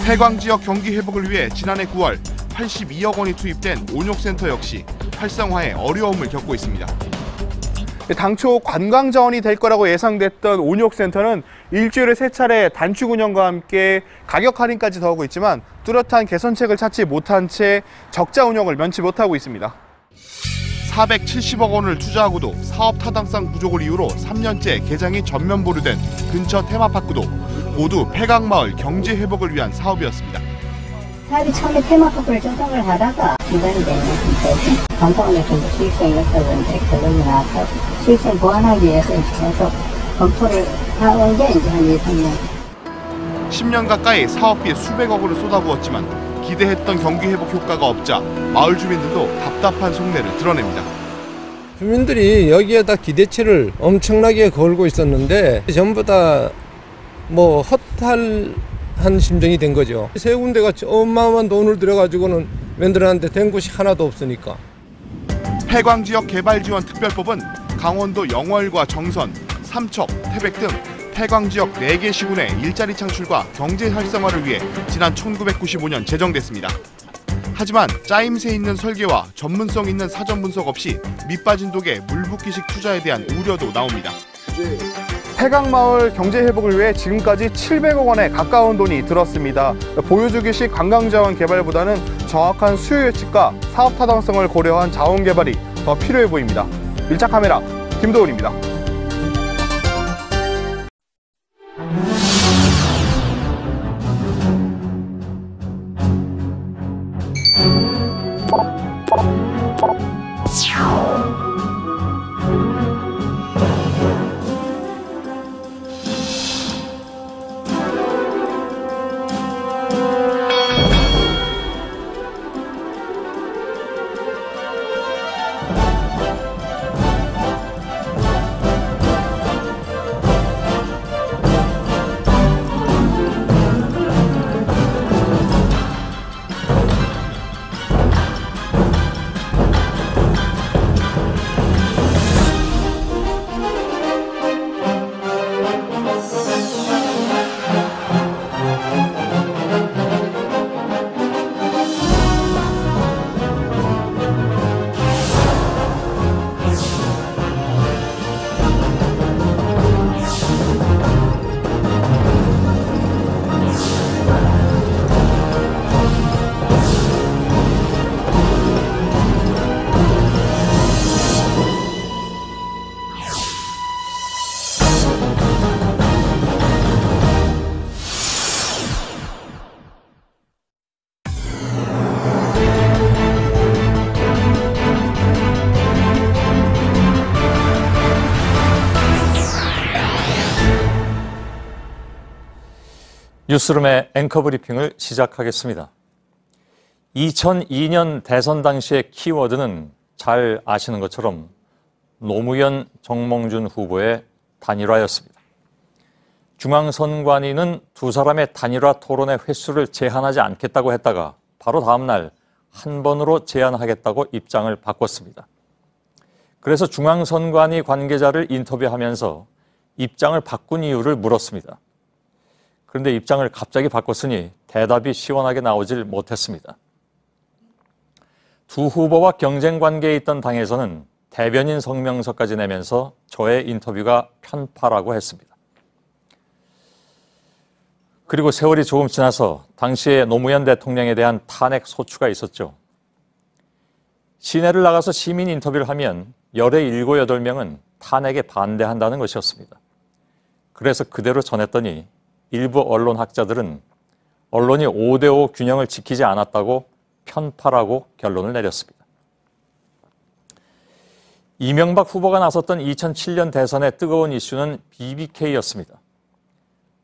S1: 폐광 지역 경기 회복을 위해 지난해 9월 82억 원이 투입된 온욕센터 역시 활성화에 어려움을 겪고 있습니다.
S2: 당초 관광 자원이 될 거라고 예상됐던 온욕센터는 일주일에 3차례 단축 운영과 함께 가격 할인까지 더하고 있지만 뚜렷한 개선책을 찾지 못한 채 적자 운영을 면치 못하고 있습니다.
S1: 470억 원을 투자하고도 사업 타당성 부족을 이유로 3년째 개장이 전면 보류된 근처 테마파크도 모두 폐광마을 경제 회복을 위한 사업이었습니다.
S4: 사업이 처음에 테마파크를 조성을 하다가 중단이 되면서 관광에 좀 수익성이 없다든지 결론이 나와서 수익성 보완하기 위해서 계속 검토를 하는 게 이제 한 2-3년.
S1: 10년 가까이 사업비에 수백억을 쏟아부었지만 기대했던 경기 회복 효과가 없자 마을 주민들도 답답한 속내를 드러냅니다.
S9: 주민들이 여기에다 기대치를 엄청나게 걸고 있었는데 전부 다 뭐 허탈한 심정이 된 거죠. 세 군데가 어마어마한 돈을 들여가지고는 만들었는데 된 곳이 하나도 없으니까.
S1: 폐광지역 개발지원 특별법은 강원도 영월과 정선, 삼척, 태백 등 폐광지역 4개 시군의 일자리 창출과 경제 활성화를 위해 지난 1995년 제정됐습니다. 하지만 짜임새 있는 설계와 전문성 있는 사전 분석 없이 밑빠진 독에 물붓기식 투자에 대한 우려도 나옵니다.
S2: 폐광마을 경제 회복을 위해 지금까지 700억 원에 가까운 돈이 들었습니다. 보여주기식 관광자원 개발보다는 정확한 수요 예측과 사업 타당성을 고려한 자원 개발이 더 필요해 보입니다. 밀착 카메라 김도훈입니다.
S7: 뉴스룸의 앵커 브리핑을 시작하겠습니다. 2002년 대선 당시의 키워드는 잘 아시는 것처럼 노무현, 정몽준 후보의 단일화였습니다. 중앙선관위는 두 사람의 단일화 토론의 횟수를 제한하지 않겠다고 했다가 바로 다음 날 한 번으로 제한하겠다고 입장을 바꿨습니다. 그래서 중앙선관위 관계자를 인터뷰하면서 입장을 바꾼 이유를 물었습니다. 그런데 입장을 갑자기 바꿨으니 대답이 시원하게 나오질 못했습니다. 두 후보와 경쟁 관계에 있던 당에서는 대변인 성명서까지 내면서 저의 인터뷰가 편파라고 했습니다. 그리고 세월이 조금 지나서 당시에 노무현 대통령에 대한 탄핵 소추가 있었죠. 시내를 나가서 시민 인터뷰를 하면 열의 7, 8명은 탄핵에 반대한다는 것이었습니다. 그래서 그대로 전했더니 일부 언론학자들은 언론이 5대5 균형을 지키지 않았다고 편파라고 결론을 내렸습니다. 이명박 후보가 나섰던 2007년 대선의 뜨거운 이슈는 BBK였습니다.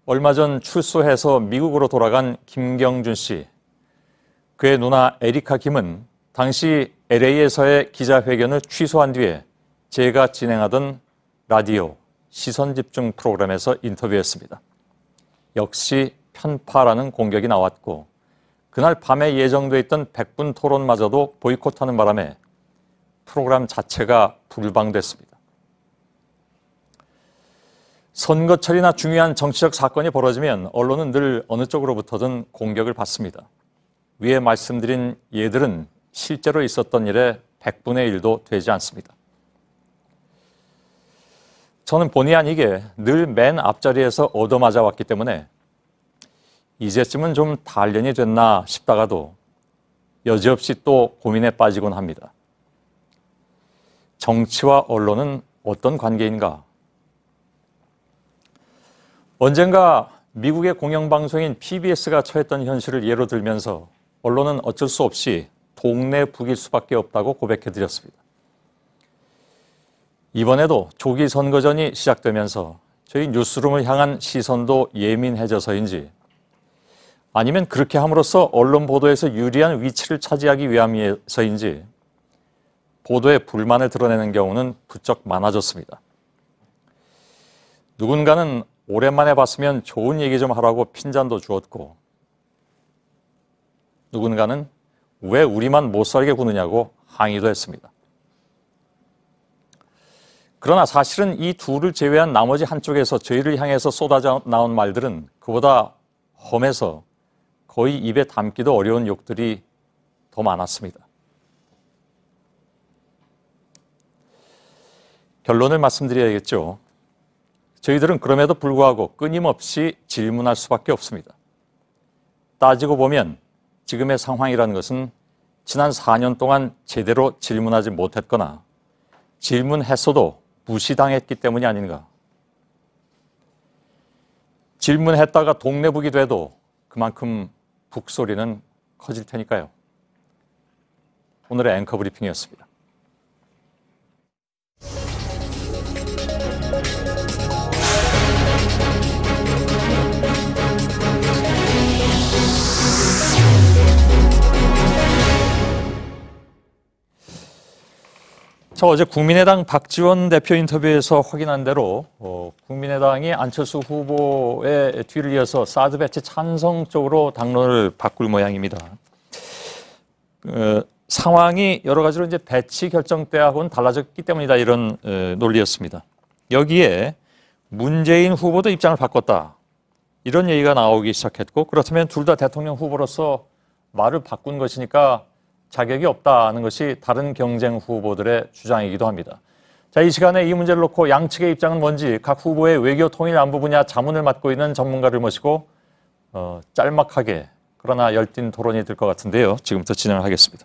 S7: 얼마 전 출소해서 미국으로 돌아간 김경준 씨, 그의 누나 에리카 김은 당시 LA에서의 기자회견을 취소한 뒤에 제가 진행하던 라디오 시선집중 프로그램에서 인터뷰했습니다. 역시 편파라는 공격이 나왔고 그날 밤에 예정돼 있던 100분 토론마저도 보이콧하는 바람에 프로그램 자체가 불방됐습니다. 선거철이나 중요한 정치적 사건이 벌어지면 언론은 늘 어느 쪽으로부터든 공격을 받습니다. 위에 말씀드린 예들은 실제로 있었던 일의 100분의 1도 되지 않습니다. 저는 본의 아니게 늘 맨 앞자리에서 얻어맞아 왔기 때문에 이제쯤은 좀 단련이 됐나 싶다가도 여지없이 또 고민에 빠지곤 합니다. 정치와 언론은 어떤 관계인가? 언젠가 미국의 공영방송인 PBS가 처했던 현실을 예로 들면서 언론은 어쩔 수 없이 동네 북일 수밖에 없다고 고백해드렸습니다. 이번에도 조기 선거전이 시작되면서 저희 뉴스룸을 향한 시선도 예민해져서인지 아니면 그렇게 함으로써 언론 보도에서 유리한 위치를 차지하기 위함에서인지 보도에 불만을 드러내는 경우는 부쩍 많아졌습니다. 누군가는 오랜만에 봤으면 좋은 얘기 좀 하라고 핀잔도 주었고 누군가는 왜 우리만 못살게 구느냐고 항의도 했습니다. 그러나 사실은 이 둘을 제외한 나머지 한쪽에서 저희를 향해서 쏟아져 나온 말들은 그보다 험해서 거의 입에 담기도 어려운 욕들이 더 많았습니다. 결론을 말씀드려야겠죠. 저희들은 그럼에도 불구하고 끊임없이 질문할 수밖에 없습니다. 따지고 보면 지금의 상황이라는 것은 지난 4년 동안 제대로 질문하지 못했거나 질문했어도 무시당했기 때문이 아닌가. 질문했다가 동네북이 돼도 그만큼 북소리는 커질 테니까요. 오늘의 앵커 브리핑이었습니다. 자, 어제 국민의당 박지원 대표 인터뷰에서 확인한 대로 국민의당이 안철수 후보의 뒤를 이어서 사드 배치 찬성 쪽으로 당론을 바꿀 모양입니다. 상황이 여러 가지로 이제 배치 결정 때하고는 달라졌기 때문이다 이런 논리였습니다. 여기에 문재인 후보도 입장을 바꿨다 이런 얘기가 나오기 시작했고 그렇다면 둘 다 대통령 후보로서 말을 바꾼 것이니까 자격이 없다는 것이 다른 경쟁 후보들의 주장이기도 합니다. 자, 이 시간에 이 문제를 놓고 양측의 입장은 뭔지 각 후보의 외교 통일 안보 분야 자문을 맡고 있는 전문가를 모시고 짤막하게 그러나 열띤 토론이 될 것 같은데요. 지금부터 진행을 하겠습니다.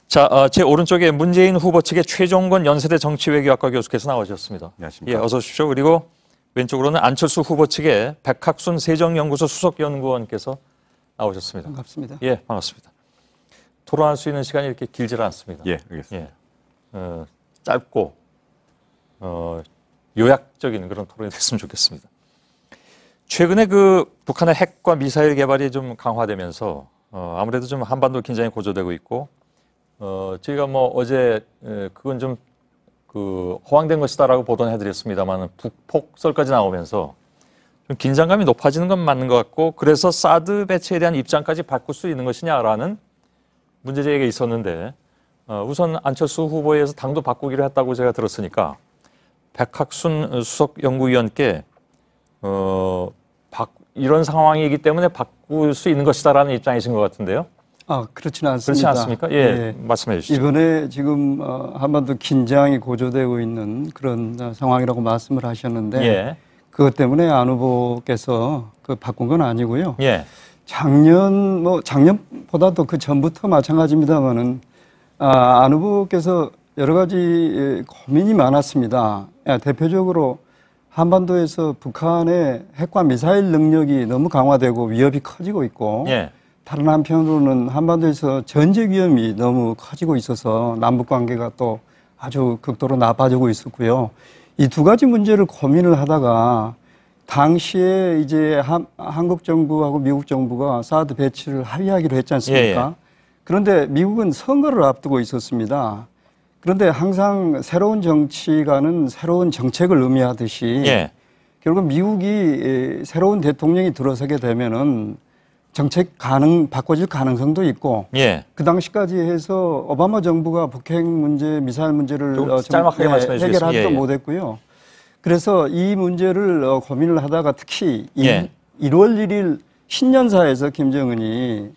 S7: 자, 제 오른쪽에 문재인 후보 측의 최종건 연세대 정치외교학과 교수께서 나오셨습니다.
S8: 안녕하십니까.
S7: 예, 어서 오십시오. 그리고 왼쪽으로는 안철수 후보 측의 백학순 세정연구소 수석연구원께서 나오셨습니다.
S8: 반갑습니다.
S7: 예, 반갑습니다. 토론할 수 있는 시간이 이렇게 길지 않습니다.
S8: 예, 알겠습니다.
S7: 예, 짧고 요약적인 그런 토론이 됐으면 좋겠습니다. 최근에 그 북한의 핵과 미사일 개발이 좀 강화되면서 아무래도 좀 한반도 긴장이 고조되고 있고 저희가 뭐 어제 그건 좀 그 허황된 것이다라고 보도는 해드렸습니다만 북폭설까지 나오면서 좀 긴장감이 높아지는 건 맞는 것 같고 그래서 사드 배치에 대한 입장까지 바꿀 수 있는 것이냐라는 문제제기가 있었는데 우선 안철수 후보에 의해서 당도 바꾸기로 했다고 제가 들었으니까 백학순 수석 연구위원께 이런 상황이기 때문에 바꿀 수 있는 것이다라는 입장이신 것 같은데요.
S8: 그렇지는 않습니다.
S7: 그렇지 않습니까? 예, 말씀해 주시죠.
S8: 이번에 지금 한반도 긴장이 고조되고 있는 그런 상황이라고 말씀을 하셨는데
S7: 예.
S8: 그것 때문에 안 후보께서 바꾼 건 아니고요.
S7: 예.
S8: 작년보다도 그 전부터 마찬가지입니다만은 안 후보께서 여러 가지 고민이 많았습니다. 대표적으로 한반도에서 북한의 핵과 미사일 능력이 너무 강화되고 위협이 커지고 있고
S7: 예.
S8: 다른 한편으로는 한반도에서 전쟁 위험이 너무 커지고 있어서 남북 관계가 또 아주 극도로 나빠지고 있었고요. 이 두 가지 문제를 고민을 하다가 당시에 이제 한국 정부하고 미국 정부가 사드 배치를 합의하기로 했지 않습니까?
S7: 예.
S8: 그런데 미국은 선거를 앞두고 있었습니다. 그런데 항상 새로운 정치가는 새로운 정책을 의미하듯이
S7: 예.
S8: 결국 미국이 새로운 대통령이 들어서게 되면은 정책 바꿔질 가능성도 있고
S7: 예.
S8: 그 당시까지 해서 오바마 정부가 북핵 문제, 미사일 문제를
S7: 짤막하게 말씀해 주시겠습니까?
S8: 해결하지도
S7: 예, 예.
S8: 못했고요. 그래서 이 문제를 고민을 하다가 특히
S7: 예.
S8: 1월 1일 신년사에서 김정은이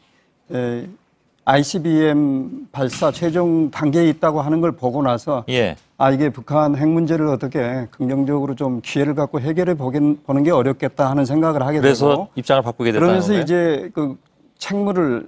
S8: ICBM 발사 최종 단계에 있다고 하는 걸 보고 나서
S7: 예.
S8: 이게 북한 핵 문제를 어떻게 긍정적으로 좀 기회를 갖고 해결해 보는 게 어렵겠다 하는 생각을 하게
S7: 그래서
S8: 되고
S7: 입장을 바꾸게 됐다는
S8: 그러면서
S7: 건가요?
S8: 이제 그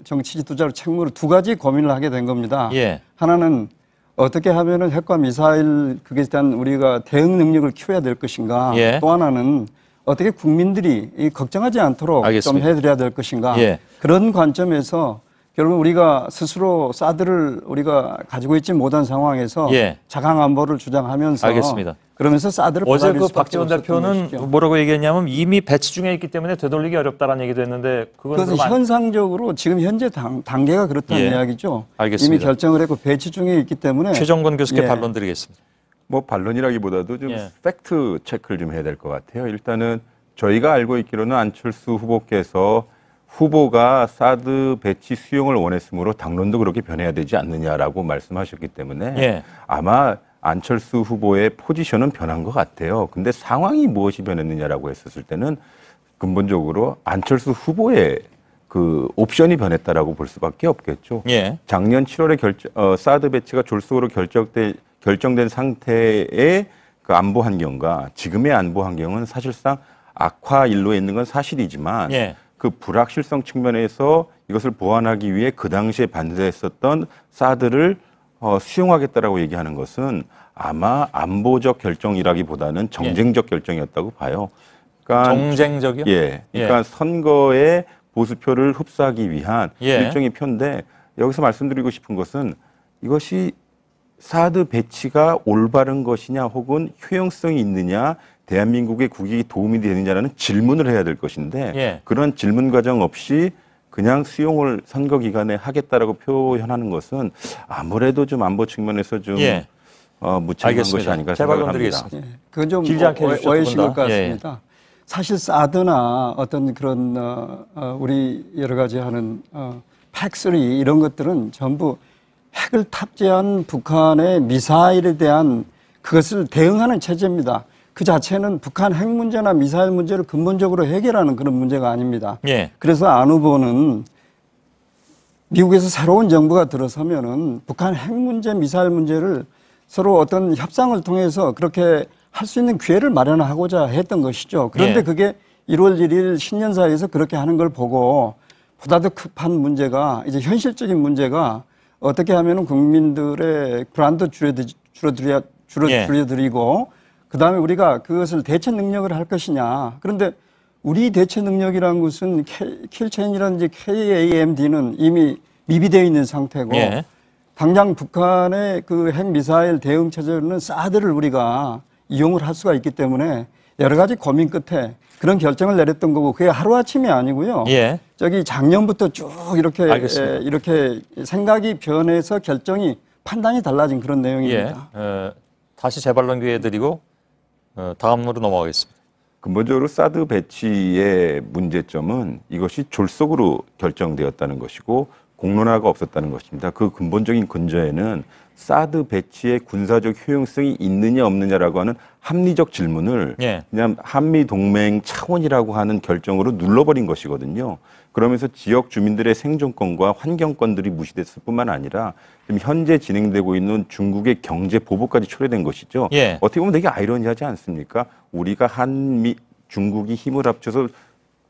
S8: 정치 지도자로 책무를 두 가지 고민을 하게 된 겁니다.
S7: 예.
S8: 하나는 어떻게 하면은 핵과 미사일 그에 대한 우리가 대응 능력을 키워야 될 것인가.
S7: 예.
S8: 또 하나는 어떻게 국민들이 걱정하지 않도록
S7: 알겠습니다.
S8: 좀 해드려야 될 것인가.
S7: 예.
S8: 그런 관점에서 결국 우리가 스스로 사드를 우리가 가지고 있지 못한 상황에서
S7: 예.
S8: 자강 안보를 주장하면서
S7: 알겠습니다.
S8: 그러면서 사드를
S7: 어제
S8: 받아들일
S7: 그
S8: 수밖에
S7: 박지원
S8: 없었던
S7: 대표는
S8: 것이죠.
S7: 뭐라고 얘기했냐면 이미 배치 중에 있기 때문에 되돌리기 어렵다라는 얘기도 했는데 그건
S8: 그것은 현상적으로 지금 현재 단계가 그렇다는
S7: 예.
S8: 이야기죠.
S7: 알겠습니다.
S8: 이미 결정을 했고 배치 중에 있기 때문에
S7: 최정권 교수께
S8: 예.
S7: 반론 드리겠습니다.
S10: 뭐 반론이라기보다도 좀
S7: 예.
S10: 팩트 체크를 좀 해야 될 것 같아요. 일단은 저희가 알고 있기로는 안철수 후보께서 후보가 사드 배치 수용을 원했으므로 당론도 그렇게 변해야 되지 않느냐라고 말씀하셨기 때문에
S7: 예.
S10: 아마 안철수 후보의 포지션은 변한 것 같아요. 근데 상황이 무엇이 변했느냐라고 했었을 때는 근본적으로 안철수 후보의 그 옵션이 변했다라고 볼 수밖에 없겠죠.
S7: 예.
S10: 작년 7월에 사드 배치가 졸속으로 결정된 상태의 그 안보 환경과 지금의 안보 환경은 사실상 악화 일로에 있는 건 사실이지만
S7: 예.
S10: 그 불확실성 측면에서 이것을 보완하기 위해 그 당시에 반대했었던 사드를 수용하겠다라고 얘기하는 것은 아마 안보적 결정이라기보다는 정쟁적 결정이었다고 봐요. 그러니까
S7: 정쟁적이요?
S10: 예. 그러니까 선거에 보수표를 흡수하기 위한
S7: 예.
S10: 일종의 표인데 여기서 말씀드리고 싶은 것은 이것이 사드 배치가 올바른 것이냐 혹은 효용성이 있느냐 대한민국의 국익이 도움이 되느냐라는 질문을 해야 될 것인데
S7: 예.
S10: 그런 질문 과정 없이 그냥 수용을 선거 기간에 하겠다라고 표현하는 것은 아무래도 좀 안보 측면에서 좀
S7: 예.
S10: 무책임한 것이 아닌가 생각을 합니다.
S8: 그건 좀
S10: 길지 않게 해주십시오,
S8: 오해신
S10: 두
S8: 것
S10: 분 다.
S8: 같습니다. 사실 사드나 어떤 그런 우리 여러 가지 하는 팩3 이런 것들은 전부 핵을 탑재한 북한의 미사일에 대한 그것을 대응하는 체제입니다. 그 자체는 북한 핵 문제나 미사일 문제를 근본적으로 해결하는 그런 문제가 아닙니다.
S7: 예.
S8: 그래서 안 후보는 미국에서 새로운 정부가 들어서면은 북한 핵 문제, 미사일 문제를 서로 어떤 협상을 통해서 그렇게 할 수 있는 기회를 마련하고자 했던 것이죠. 그런데
S7: 예.
S8: 그게 1월 1일 신년사에서 그렇게 하는 걸 보고 보다 더 급한 문제가 이제 현실적인 문제가 어떻게 하면은 국민들의 불안도 줄여드리고 그다음에 우리가 그것을 대처 능력을 할 것이냐. 그런데 우리 대처 능력이라는 것은 킬체인이라든지 KAMD는 이미 미비되어 있는 상태고
S7: 예.
S8: 당장 북한의 그 핵미사일 대응 체제로는 사드를 우리가 이용을 할 수가 있기 때문에 여러 가지 고민 끝에 그런 결정을 내렸던 거고 그게 하루아침이 아니고요.
S7: 예.
S8: 저기 작년부터 쭉 이렇게 이렇게 생각이 변해서 결정이 판단이 달라진 그런 내용입니다.
S7: 다시 재발론 기회 드리고 다음으로 넘어가겠습니다.
S10: 근본적으로 사드 배치의 문제점은 이것이 졸속으로 결정되었다는 것이고 공론화가 없었다는 것입니다. 그 근본적인 근저에는 사드 배치의 군사적 효용성이 있느냐 없느냐라고 하는 합리적 질문을 그냥 한미동맹 차원이라고 하는 결정으로 눌러버린 것이거든요. 그러면서 지역 주민들의 생존권과 환경권들이 무시됐을 뿐만 아니라 지금 현재 진행되고 있는 중국의 경제 보복까지 초래된 것이죠. 어떻게 보면 되게 아이러니하지 않습니까? 우리가 중국이 힘을 합쳐서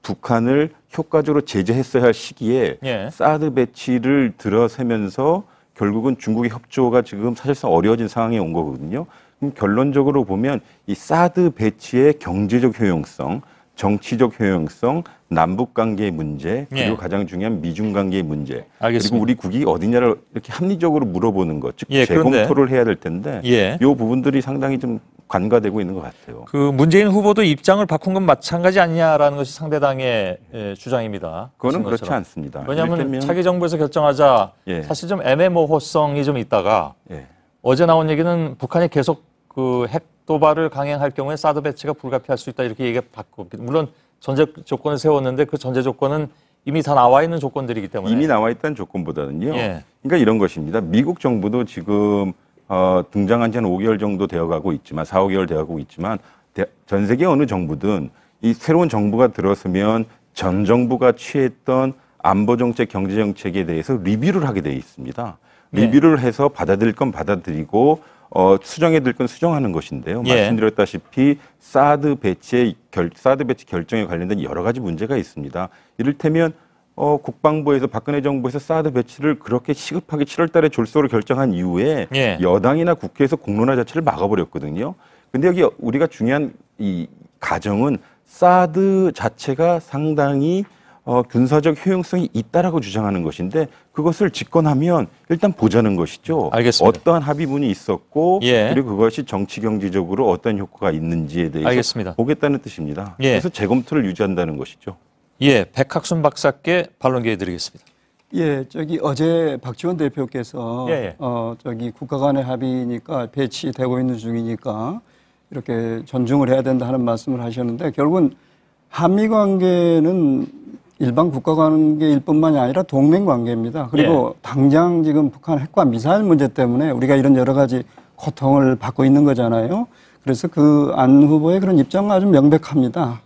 S10: 북한을 효과적으로 제재했어야 할 시기에 사드 배치를 들어서면서 결국은 중국의 협조가 지금 사실상 어려워진 상황에 온 거거든요. 그럼 결론적으로 보면 이 사드 배치의 경제적 효용성, 정치적 효용성, 남북 관계의 문제, 그리고 가장 중요한 미중 관계의 문제, 그리고 우리 국이 어디냐를 이렇게 합리적으로 물어보는 것, 즉 재검토를 해야 될 텐데 이 부분들이 상당히 좀 관가되고 있는 것 같아요.
S7: 그 문재인 후보도 입장을 바꾼 건 마찬가지 아니냐라는 것이 상대당의 주장입니다.
S10: 그거는 그렇지 않습니다.
S7: 왜냐하면 차기 정부에서 결정하자 사실 좀 애매모호성이 좀 있다가 어제 나온 얘기는 북한이 계속 그 핵 도발을 강행할 경우에 사드 배치가 불가피할 수 있다 이렇게 얘기가 바뀌고 물론 전제 조건을 세웠는데 그 전제 조건은 이미 다 나와 있는 조건들이기 때문에
S10: 이미 나와 있다는 조건보다는요. 그러니까 이런 것입니다. 미국 정부도 지금 등장한 지 한 5개월 정도 되어가고 있지만 4, 5개월 되어가고 있지만 전 세계 어느 정부든 이 새로운 정부가 들어서면 전 정부가 취했던 안보 정책, 경제 정책에 대해서 리뷰를 하게 돼 있습니다. 리뷰를 해서 받아들일 건 받아들이고 수정해야 될 건 수정하는 것인데요. 말씀드렸다시피 사드 배치 결정에 관련된 여러 가지 문제가 있습니다. 이를테면 국방부에서 박근혜 정부에서 사드 배치를 그렇게 시급하게 7월 달에 졸속으로 결정한 이후에 여당이나 국회에서 공론화 자체를 막아버렸거든요. 근데 여기 우리가 중요한 이 가정은 사드 자체가 상당히 군사적 효용성이 있다라고 주장하는 것인데 그것을 집권하면 일단 보자는 것이죠.
S7: 알겠습니다.
S10: 어떠한 합의문이 있었고 그리고 그것이 정치 경제적으로 어떤 효과가 있는지에 대해서 보겠다는 뜻입니다. 그래서 재검토를 유지한다는 것이죠.
S7: 백학순 박사께 반론 기회 드리겠습니다.
S8: 저기 어제 박지원 대표께서 저기 국가 간의 합의니까 배치되고 있는 중이니까 이렇게 존중을 해야 된다 하는 말씀을 하셨는데 결국은 한미 관계는 일반 국가 관계일 뿐만이 아니라 동맹 관계입니다. 그리고 당장 지금 북한 핵과 미사일 문제 때문에 우리가 이런 여러 가지 고통을 받고 있는 거잖아요. 그래서 그 안 후보의 그런 입장은 아주 명백합니다.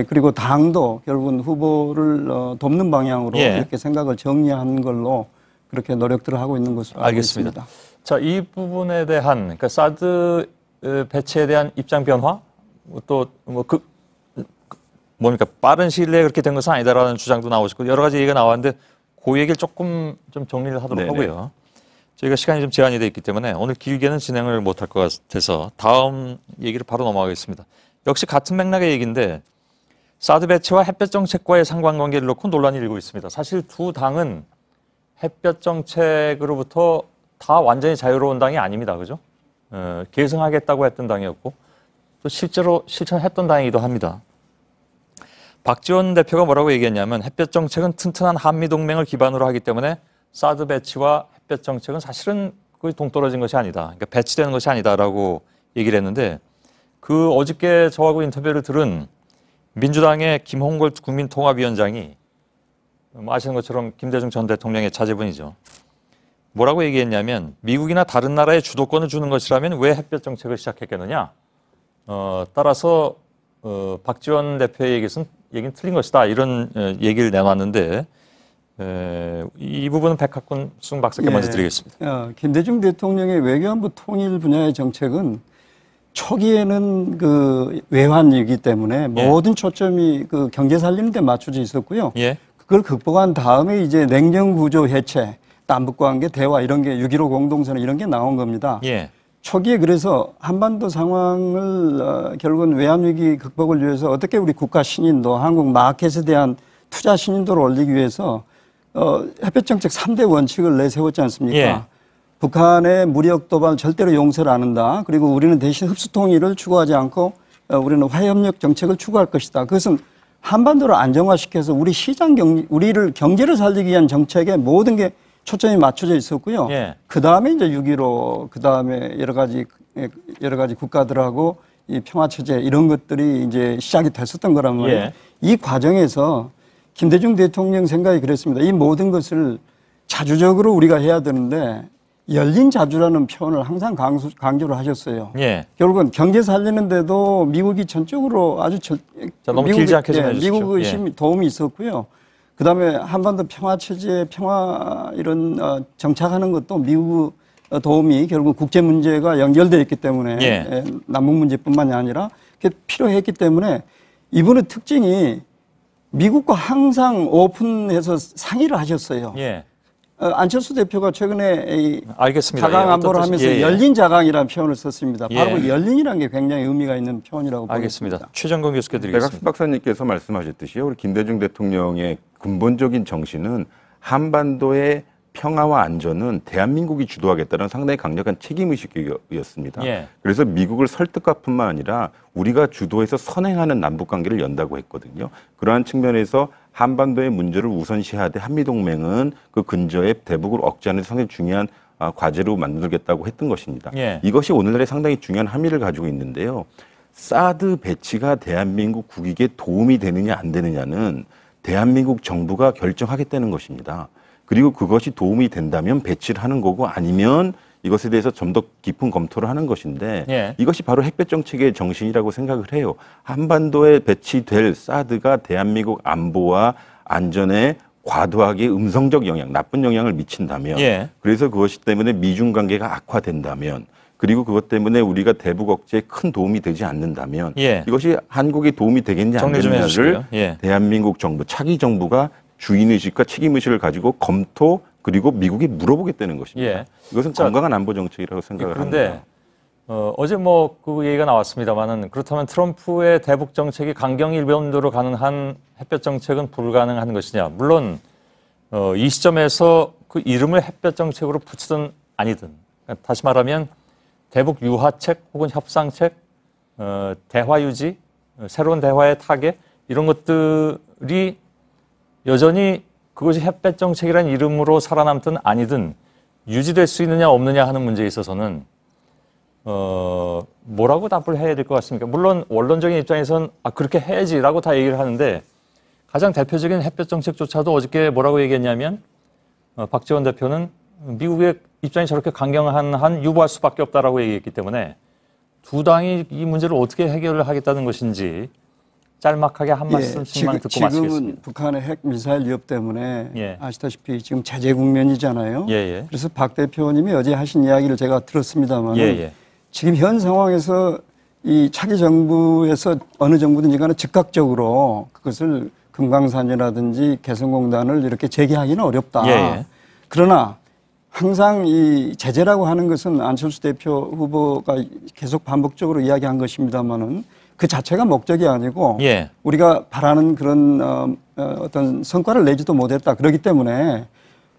S8: 그리고 당도 결국은 후보를 돕는 방향으로 이렇게 생각을 정리하는 걸로 그렇게 노력들을 하고 있는 것으로 알고 있습니다.
S7: 자, 이 부분에 대한 그러니까 사드 배치에 대한 입장 변화 또 뭡니까 빠른 시일 내에 그렇게 된 것은 아니다라는 주장도 나오시고 여러 가지 얘기가 나왔는데 그 얘기를 조금 좀 정리를 하도록 하고요. 저희가 시간이 좀 제한이 돼 있기 때문에 오늘 길게는 진행을 못할 것 같아서 다음 얘기를 바로 넘어가겠습니다. 역시 같은 맥락의 얘기인데 사드 배치와 햇볕 정책과의 상관관계를 놓고 논란이 일고 있습니다. 사실 두 당은 햇볕 정책으로부터 다 완전히 자유로운 당이 아닙니다. 그죠? 계승하겠다고 했던 당이었고 또 실제로 실천했던 당이기도 합니다. 박지원 대표가 뭐라고 얘기했냐면 햇볕 정책은 튼튼한 한미동맹을 기반으로 하기 때문에 사드 배치와 햇볕 정책은 사실은 거의 동떨어진 것이 아니다. 그러니까 배치되는 것이 아니다라고 얘기를 했는데 그 어저께 저하고 인터뷰를 들은 민주당의 김홍걸 국민통합위원장이 아시는 것처럼 김대중 전 대통령의 자제분이죠. 뭐라고 얘기했냐면 미국이나 다른 나라에 주도권을 주는 것이라면 왜 햇볕 정책을 시작했겠느냐. 따라서 박지원 대표의 얘기는 틀린 것이다. 이런 얘기를 내놨는데 이 부분은 백학순 박사께 먼저 드리겠습니다.
S8: 김대중 대통령의 외교안보 통일 분야의 정책은 초기에는 그 외환이기 때문에 모든 초점이 그 경제 살리는 데 맞춰져 있었고요. 그걸 극복한 다음에 이제 냉전 구조 해체, 남북 관계 대화 이런 게 6.15 공동선언 이런 게 나온 겁니다. 초기에 그래서 한반도 상황을 결국은 외환위기 극복을 위해서 어떻게 우리 국가 신인도 한국 마켓에 대한 투자 신인도를 올리기 위해서 햇볕 정책 3대 원칙을 내세웠지 않습니까? 북한의 무력 도발 절대로 용서를 안 한다. 그리고 우리는 대신 흡수 통일을 추구하지 않고 우리는 화해협력 정책을 추구할 것이다. 그것은 한반도를 안정화시켜서 우리 우리를 경제를 살리기 위한 정책에 모든 게 초점이 맞춰져 있었고요.
S7: 예.
S8: 그 다음에 이제 6.15, 그 다음에 여러 가지 국가들하고 이 평화체제 이런 것들이 이제 시작이 됐었던 거란 말이에요.
S7: 예.
S8: 이 과정에서 김대중 대통령 생각이 그랬습니다. 이 모든 것을 자주적으로 우리가 해야 되는데 열린 자주라는 표현을 항상 강조를 하셨어요.
S7: 예.
S8: 결국은 경제 살리는데도 미국이 전적으로 아주
S7: 너무 길지 않게 좀 해주십시오.
S8: 미국의
S7: 예.
S8: 도움이 있었고요. 그다음에 한반도 평화체제, 평화 이런 정착하는 것도 미국 도움이 결국 국제 문제가 연결되어 있기 때문에
S7: 예.
S8: 남북 문제뿐만이 아니라 그게 필요했기 때문에 이분의 특징이 미국과 항상 오픈해서 상의를 하셨어요.
S7: 예.
S8: 안철수 대표가 최근에 이
S7: 알겠습니다.
S8: 자강
S7: 예,
S8: 안보를 하면서
S7: 예, 예.
S8: 열린 자강이라는 표현을 썼습니다. 바로
S7: 예.
S8: 그 열린이라는 게 굉장히 의미가 있는 표현이라고
S7: 알겠습니다.
S8: 보겠습니다.
S7: 최정건 교수께 드리겠습니다.
S10: 백학수 박사님께서 말씀하셨듯이요. 우리 김대중 대통령의 근본적인 정신은 한반도의 평화와 안전은 대한민국이 주도하겠다는 상당히 강력한 책임의식이었습니다.
S7: 예.
S10: 그래서 미국을 설득할 뿐만 아니라 우리가 주도해서 선행하는 남북관계를 연다고 했거든요. 그러한 측면에서 한반도의 문제를 우선시하되 한미동맹은 그 근저에 대북을 억제하는 상당히 중요한 과제로 만들겠다고 했던 것입니다.
S7: 예.
S10: 이것이 오늘날의 상당히 중요한 함의를 가지고 있는데요. 사드 배치가 대한민국 국익에 도움이 되느냐 안 되느냐는 대한민국 정부가 결정하겠다는 것입니다. 그리고 그것이 도움이 된다면 배치를 하는 거고 아니면 이것에 대해서 좀 더 깊은 검토를 하는 것인데
S7: 예.
S10: 이것이 바로 햇볕 정책의 정신이라고 생각을 해요. 한반도에 배치될 사드가 대한민국 안보와 안전에 과도하게 음성적 영향, 나쁜 영향을 미친다면
S7: 예.
S10: 그래서 그것이 때문에 미중 관계가 악화된다면 그리고 그것 때문에 우리가 대북 억제에 큰 도움이 되지 않는다면
S7: 예.
S10: 이것이 한국에 도움이 되겠냐 안
S7: 정리 좀
S10: 되느냐를
S7: 해주시고요. 예.
S10: 대한민국 정부, 차기 정부가 주인의식과 책임의식을 가지고 검토 그리고 미국에 물어보겠다는 것입니다.
S7: 예.
S10: 이것은 건강한 안보 정책이라고 생각을
S7: 그런데
S10: 합니다.
S7: 어제 뭐 그 얘기가 나왔습니다만은 그렇다면 트럼프의 대북 정책이 강경 일변도로 가능한 햇볕 정책은 불가능한 것이냐? 물론 이 시점에서 그 이름을 햇볕 정책으로 붙이든 아니든 다시 말하면 대북 유화책 혹은 협상책, 대화 유지, 새로운 대화의 타겟 이런 것들이 여전히 그것이 햇볕 정책이라는 이름으로 살아남든 아니든 유지될 수 있느냐 없느냐 하는 문제에 있어서는 뭐라고 답을 해야 될 것 같습니까? 물론 원론적인 입장에서는 그렇게 해야지라고 다 얘기를 하는데 가장 대표적인 햇볕 정책조차도 어저께 뭐라고 얘기했냐면 박지원 대표는 미국의 입장이 저렇게 강경한 한 유보할 수밖에 없다라고 얘기했기 때문에 두 당이 이 문제를 어떻게 해결을 하겠다는 것인지 짤막하게 한 말씀씩만 듣고
S8: 지금은
S7: 마치겠습니다.
S8: 북한의 핵 미사일 위협 때문에
S7: 예.
S8: 아시다시피 지금 제재 국면이잖아요.
S7: 예.
S8: 그래서 박 대표님이 어제 하신 이야기를 제가 들었습니다만
S7: 예.
S8: 지금 현 상황에서 이 차기 정부에서 어느 정부든지 간에 즉각적으로 그것을 금강산이라든지 개성공단을 이렇게 재개하기는 어렵다.
S7: 예.
S8: 그러나 항상 이 제재라고 하는 것은 안철수 대표 후보가 계속 반복적으로 이야기한 것입니다만은 그 자체가 목적이 아니고
S7: 예.
S8: 우리가 바라는 그런 어떤 성과를 내지도 못했다. 그렇기 때문에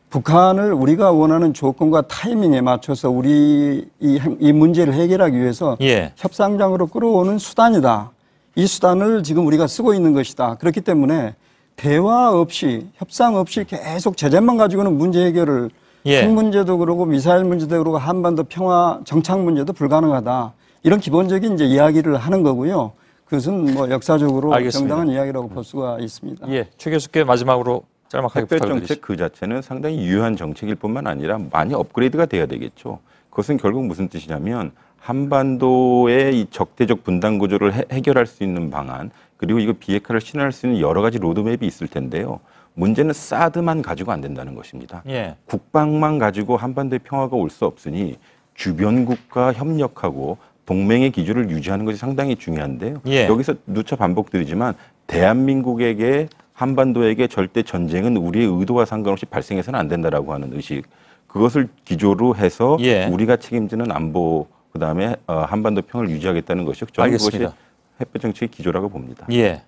S8: 북한을 우리가 원하는 조건과 타이밍에 맞춰서 우리 이 문제를 해결하기 위해서
S7: 예.
S8: 협상장으로 끌어오는 수단이다. 이 수단을 지금 우리가 쓰고 있는 것이다. 그렇기 때문에 대화 없이 협상 없이 계속 제재만 가지고는 문제 해결을 핵 문제도 그러고 미사일 문제도 그러고 한반도 평화 정착 문제도 불가능하다. 이런 기본적인 이제 이야기를 하는 거고요. 그것은 뭐 역사적으로
S7: 알겠습니다.
S8: 정당한 이야기라고 볼 수가 있습니다.
S7: 예, 최 교수께 마지막으로 짤막하게
S10: 햇볕
S7: 부탁드리겠습니다.
S10: 정책 그 자체는 상당히 유효한 정책일 뿐만 아니라 많이 업그레이드가 돼야 되겠죠. 그것은 결국 무슨 뜻이냐면 한반도의 이 적대적 분단 구조를 해결할 수 있는 방안 그리고 이거 비핵화를 실현할 수 있는 여러 가지 로드맵이 있을 텐데요. 문제는 사드만 가지고 안 된다는 것입니다.
S7: 예.
S10: 국방만 가지고 한반도의 평화가 올 수 없으니 주변국과 협력하고 동맹의 기조를 유지하는 것이 상당히 중요한데요.
S7: 예.
S10: 여기서 누차 반복드리지만 대한민국에게 한반도에게 절대 전쟁은 우리의 의도와 상관없이 발생해서는 안 된다라고 하는 의식 그것을 기조로 해서
S7: 예.
S10: 우리가 책임지는 안보 그다음에 한반도 평화를 유지하겠다는 것이죠. 저는
S7: 알겠습니다.
S10: 그것이 햇볕 정책의 기조라고 봅니다.
S7: 예.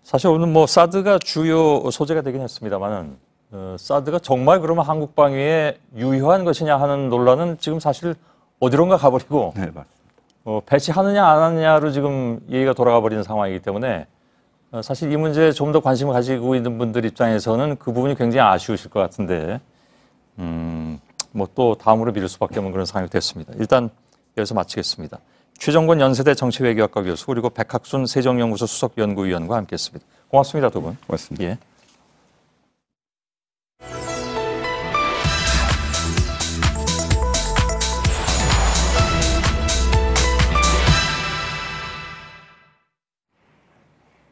S7: 사실 오늘 뭐 사드가 주요 소재가 되긴 했습니다만은 사드가 정말 그러면 한국 방위에 유효한 것이냐 하는 논란은 지금 사실 어디론가 가버리고
S10: 네, 맞습니다.
S7: 배치하느냐 안 하느냐로 지금 얘기가 돌아가 버리는 상황이기 때문에 사실 이 문제에 좀 더 관심을 가지고 있는 분들 입장에서는 그 부분이 굉장히 아쉬우실 것 같은데 뭐 또 다음으로 미룰 수밖에 없는 그런 상황이 됐습니다. 일단 여기서 마치겠습니다. 최정권 연세대 정치외교학과 교수 그리고 백학순 세종연구소 수석연구위원과 함께했습니다. 고맙습니다, 두 분.
S10: 고맙습니다.
S7: 예.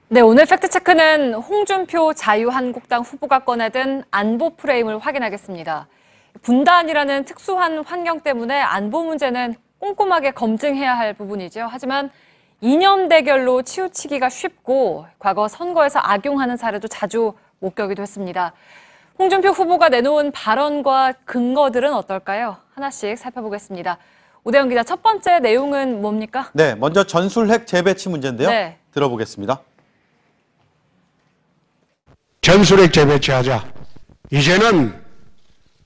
S6: 네, 오늘 팩트체크는 홍준표 자유한국당 후보가 꺼내든 안보 프레임을 확인하겠습니다. 분단이라는 특수한 환경 때문에 안보 문제는 꼼꼼하게 검증해야 할 부분이죠. 하지만 이념 대결로 치우치기가 쉽고 과거 선거에서 악용하는 사례도 자주 목격이 됐습니다. 홍준표 후보가 내놓은 발언과 근거들은 어떨까요? 하나씩 살펴보겠습니다. 오대영 기자, 첫 번째 내용은 뭡니까?
S11: 네, 먼저 전술핵 재배치 문제인데요.
S6: 네.
S11: 들어보겠습니다.
S13: 전술핵 재배치하자. 이제는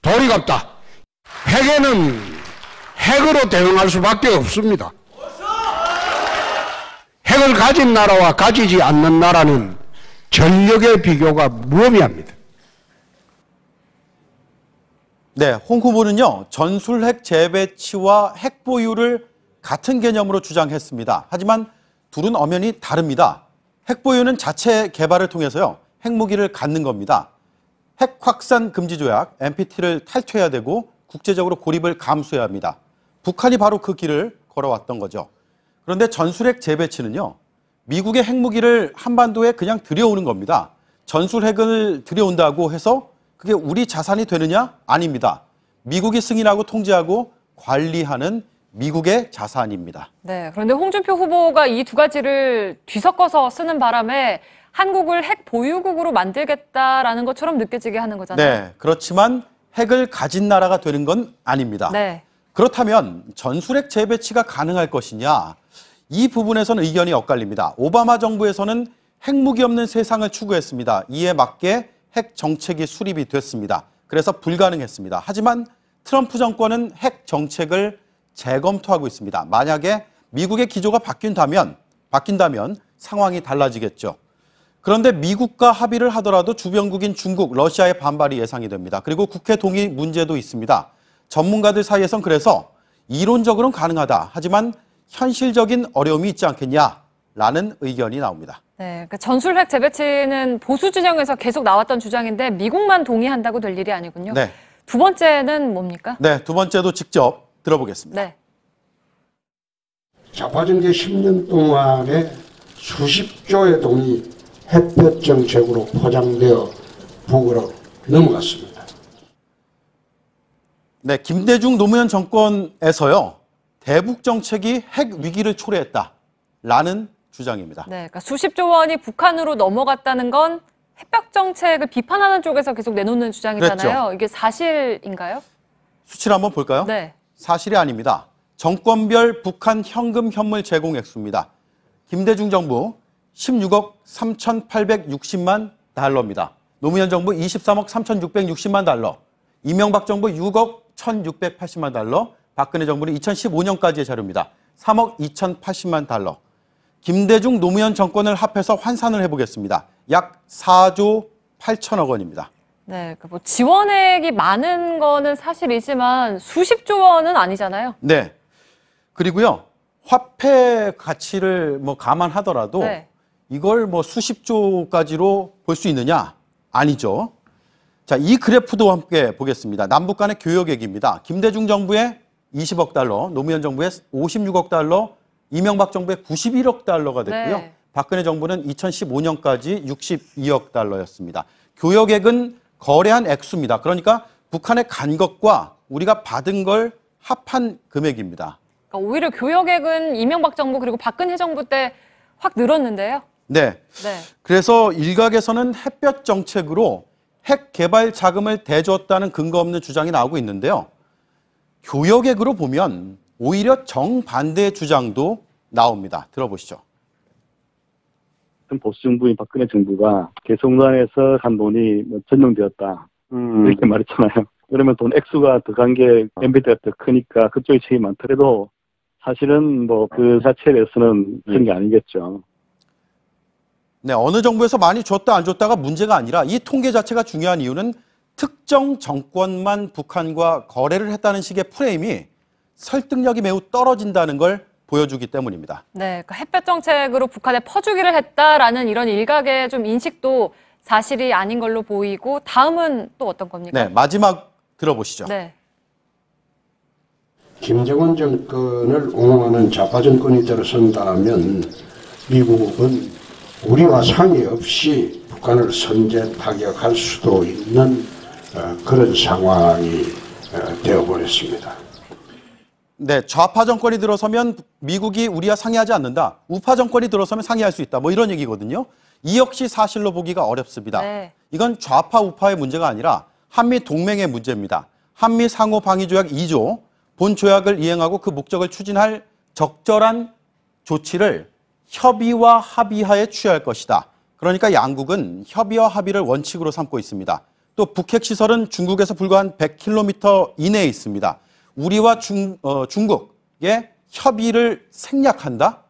S13: 도리가 없다. 핵에는 핵으로 대응할 수밖에 없습니다. 핵을 가진 나라와 가지지 않는 나라는 전력의 비교가 무의미합니다.
S11: 네, 홍 후보는요, 전술핵 재배치와 핵 보유를 같은 개념으로 주장했습니다. 하지만 둘은 엄연히 다릅니다. 핵 보유는 자체 개발을 통해서요, 핵무기를 갖는 겁니다. 핵 확산 금지 조약 NPT를 탈퇴해야 되고 국제적으로 고립을 감수해야 합니다. 북한이 바로 그 길을 걸어왔던 거죠. 그런데 전술핵 재배치는요, 미국의 핵무기를 한반도에 그냥 들여오는 겁니다. 전술핵을 들여온다고 해서 그게 우리 자산이 되느냐? 아닙니다. 미국이 승인하고 통제하고 관리하는 미국의 자산입니다.
S6: 네, 그런데 홍준표 후보가 이 두 가지를 뒤섞어서 쓰는 바람에 한국을 핵 보유국으로 만들겠다라는 것처럼 느껴지게 하는 거잖아요.
S11: 네, 그렇지만 핵을 가진 나라가 되는 건 아닙니다.
S6: 네.
S11: 그렇다면 전술핵 재배치가 가능할 것이냐? 이 부분에서는 의견이 엇갈립니다. 오바마 정부에서는 핵무기 없는 세상을 추구했습니다. 이에 맞게 핵 정책이 수립이 됐습니다. 그래서 불가능했습니다. 하지만 트럼프 정권은 핵 정책을 재검토하고 있습니다. 만약에 미국의 기조가 바뀐다면 상황이 달라지겠죠. 그런데 미국과 합의를 하더라도 주변국인 중국, 러시아의 반발이 예상이 됩니다. 그리고 국회 동의 문제도 있습니다. 전문가들 사이에선 그래서 이론적으로는 가능하다. 하지만 현실적인 어려움이 있지 않겠냐라는 의견이 나옵니다.
S6: 네, 그러니까 전술핵 재배치는 보수 진영에서 계속 나왔던 주장인데 미국만 동의한다고 될 일이 아니군요.
S11: 네.
S6: 두 번째는 뭡니까?
S11: 네, 두 번째도 직접 들어보겠습니다.
S6: 네.
S13: 좌파정제 10년 동안에 수십 조의 돈이 햇볕 정책으로 포장되어 북으로 넘어갔습니다.
S11: 네, 김대중 노무현 정권에서요, 대북 정책이 핵 위기를 초래했다라는 주장입니다.
S6: 네, 그러니까 수십조 원이 북한으로 넘어갔다는 건 햇볕 정책을 비판하는 쪽에서 계속 내놓는 주장이잖아요.
S11: 그랬죠.
S6: 이게 사실인가요?
S11: 수치를 한번 볼까요?
S6: 네.
S11: 사실이 아닙니다. 정권별 북한 현금 현물 제공 액수입니다. 김대중 정부 16억 3,860만 달러입니다. 노무현 정부 23억 3,660만 달러, 이명박 정부 6억 1,680만 달러, 박근혜 정부는 2015년까지의 자료입니다. 3억 2,080만 달러. 김대중 노무현 정권을 합해서 환산을 해보겠습니다. 약 4조 8천억 원입니다.
S6: 네, 뭐 지원액이 많은 거는 사실이지만 수십조 원은 아니잖아요.
S11: 네. 그리고요, 화폐 가치를 뭐 감안하더라도
S6: 네.
S11: 이걸 뭐 수십조까지로 볼 수 있느냐? 아니죠. 자, 이 그래프도 함께 보겠습니다. 남북 간의 교역액입니다. 김대중 정부의 20억 달러, 노무현 정부의 56억 달러, 이명박 정부의 91억 달러가 됐고요.
S6: 네.
S11: 박근혜 정부는 2015년까지 62억 달러였습니다. 교역액은 거래한 액수입니다. 그러니까 북한에 간 것과 우리가 받은 걸 합한 금액입니다.
S6: 그러니까 오히려 교역액은 이명박 정부 그리고 박근혜 정부 때 확 늘었는데요.
S11: 네.
S6: 네.
S11: 그래서 일각에서는 햇볕 정책으로 핵 개발 자금을 대줬다는 근거 없는 주장이 나오고 있는데요. 교역액으로 보면 오히려 정반대의 주장도 나옵니다. 들어보시죠.
S14: 보수 정부인 박근혜 정부가 개성공단에서 한 돈이 전용되었다.
S12: 이렇게 말했잖아요. 그러면 돈 액수가 더 간 게 MBT가 더 크니까 그쪽이 책임이 많더라도 사실은 뭐 그 자체에 대해서는 그런 게 아니겠죠.
S11: 네, 어느 정부에서 많이 줬다 안 줬다가 문제가 아니라 이 통계 자체가 중요한 이유는 특정 정권만 북한과 거래를 했다는 식의 프레임이 설득력이 매우 떨어진다는 걸 보여주기 때문입니다.
S6: 네, 그러니까 햇볕 정책으로 북한에 퍼주기를 했다라는 이런 일각의 좀 인식도 사실이 아닌 걸로 보이고 다음은 또 어떤 겁니까?
S11: 네, 마지막 들어보시죠.
S6: 네.
S13: 김정은 정권을 옹호하는 좌파 정권이 들어선다면 미국은 우리와 상의 없이 북한을 선제 타격할 수도 있는 그런 상황이 되어버렸습니다.
S11: 네, 좌파 정권이 들어서면 미국이 우리와 상의하지 않는다. 우파 정권이 들어서면 상의할 수 있다. 뭐 이런 얘기거든요. 이 역시 사실로 보기가 어렵습니다.
S6: 네.
S11: 이건 좌파 우파의 문제가 아니라 한미 동맹의 문제입니다. 한미 상호 방위 조약 2조 본 조약을 이행하고 그 목적을 추진할 적절한 조치를 협의와 합의하에 취할 것이다. 그러니까 양국은 협의와 합의를 원칙으로 삼고 있습니다. 또 북핵 시설은 중국에서 불과 한 100km 이내에 있습니다. 우리와 중국의 협의를 생략한다?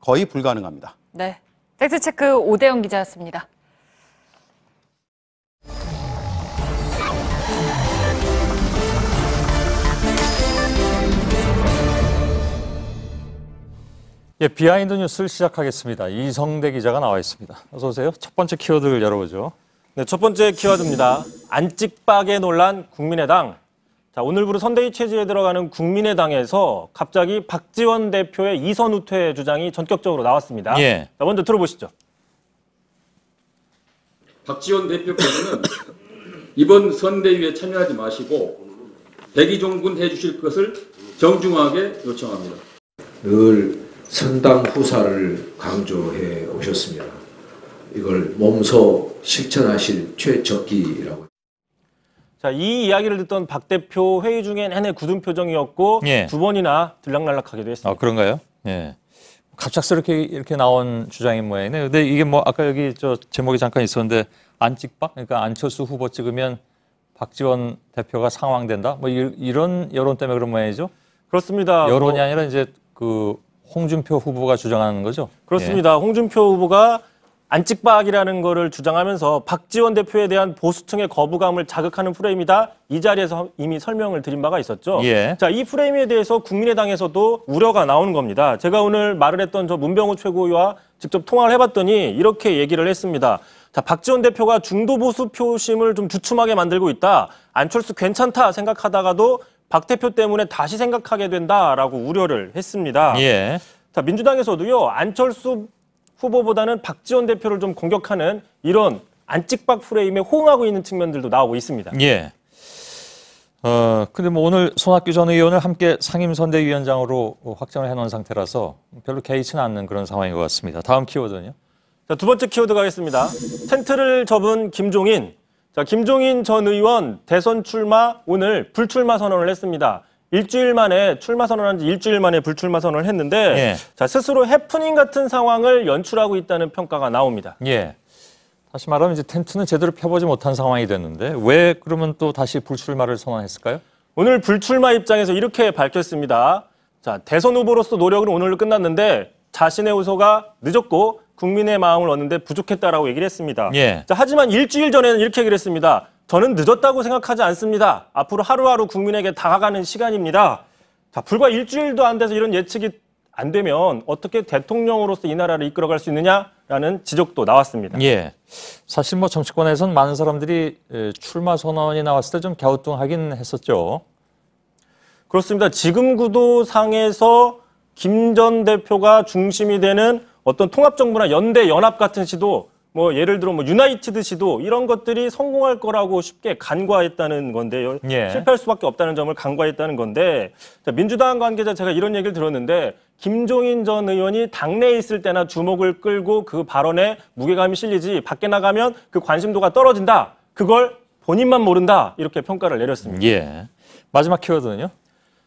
S11: 거의 불가능합니다.
S6: 네, 팩트체크 오대영 기자였습니다.
S7: 예, 비하인드 뉴스를 시작하겠습니다. 이성대 기자가 나와 있습니다. 어서 오세요. 첫 번째 키워드를 열어보죠.
S14: 네, 첫 번째 키워드입니다. 안찍박에 놀란 국민의당. 자, 오늘부로 선대위 체제에 들어가는 국민의당에서 갑자기 박지원 대표의 이선 후퇴 주장이 전격적으로 나왔습니다.
S7: 예.
S14: 자, 먼저 들어보시죠.
S15: 박지원 대표께서는 이번 선대위에 참여하지 마시고 대기종군 해주실 것을 정중하게 요청합니다.
S23: 늘 선당 후사를 강조해 오셨습니다. 이걸 몸소 실천하실 최적기라고.
S14: 자, 이 이야기를 듣던 박 대표 회의 중에 내내 굳은 표정이었고
S7: 예.
S14: 두 번이나 들락날락하기도 했습니다.
S7: 아, 그런가요? 예. 갑작스럽게 이렇게 나온 주장인 모양이네. 근데 이게 뭐 아까 여기 저 제목이 잠깐 있었는데 안찍박? 그러니까 안철수 후보 찍으면 박지원 대표가 상황된다? 뭐 이런 여론 때문에 그런 모양이죠?
S14: 그렇습니다.
S7: 여론이 아니라 이제 그 홍준표 후보가 주장하는 거죠?
S14: 그렇습니다.
S7: 예.
S14: 홍준표 후보가 안찍박이라는 거를 주장하면서 박지원 대표에 대한 보수층의 거부감을 자극하는 프레임이다. 이 자리에서 이미 설명을 드린 바가 있었죠.
S7: 예.
S14: 자, 이 프레임에 대해서 국민의당에서도 우려가 나오는 겁니다. 제가 오늘 말을 했던 저 문병호 최고위와 직접 통화를 해봤더니 이렇게 얘기를 했습니다. 자, 박지원 대표가 중도 보수 표심을 좀 주춤하게 만들고 있다. 안철수 괜찮다 생각하다가도 박 대표 때문에 다시 생각하게 된다라고 우려를 했습니다.
S7: 예.
S14: 자, 민주당에서도요, 안철수 후보보다는 박지원 대표를 좀 공격하는 이런 안찍박 프레임에 호응하고 있는 측면들도 나오고 있습니다.
S7: 예. 근데 뭐 오늘 손학규 전 의원을 함께 상임선대위원장으로 확정을 해놓은 상태라서 별로 개의치는 않는 그런 상황인 것 같습니다. 다음 키워드는요?
S14: 자, 두 번째 키워드 가겠습니다. 텐트를 접은 김종인. 자, 김종인 전 의원 대선 출마 오늘 불출마 선언을 했습니다. 일주일 만에 출마 선언한 지 일주일 만에 불출마 선언을 했는데
S7: 예.
S14: 자, 스스로 해프닝 같은 상황을 연출하고 있다는 평가가 나옵니다.
S7: 예. 다시 말하면 이제 텐트는 제대로 펴보지 못한 상황이 됐는데 왜 그러면 또 다시 불출마를 선언했을까요?
S14: 오늘 불출마 입장에서 이렇게 밝혔습니다. 자, 대선 후보로서 노력은 오늘로 끝났는데 자신의 호소가 늦었고 국민의 마음을 얻는데 부족했다라고 얘기를 했습니다.
S7: 예.
S14: 자, 하지만 일주일 전에는 이렇게 얘기를 했습니다. 저는 늦었다고 생각하지 않습니다. 앞으로 하루하루 국민에게 다가가는 시간입니다. 자, 불과 일주일도 안 돼서 이런 예측이 안 되면 어떻게 대통령으로서 이 나라를 이끌어갈 수 있느냐라는 지적도 나왔습니다.
S7: 예. 사실 뭐 정치권에서는 많은 사람들이 출마 선언이 나왔을 때 좀 갸우뚱하긴 했었죠.
S14: 그렇습니다. 지금 구도상에서 김 전 대표가 중심이 되는 어떤 통합정부나 연대, 연합 같은 시도, 뭐 예를 들어 뭐 유나이티드 시도 이런 것들이 성공할 거라고 쉽게 간과했다는 건데요.
S7: 예.
S14: 실패할 수밖에 없다는 점을 간과했다는 건데, 자, 민주당 관계자 제가 이런 얘기를 들었는데 김종인 전 의원이 당내에 있을 때나 주목을 끌고 그 발언에 무게감이 실리지 밖에 나가면 그 관심도가 떨어진다. 그걸 본인만 모른다. 이렇게 평가를 내렸습니다.
S7: 예. 마지막 키워드는요?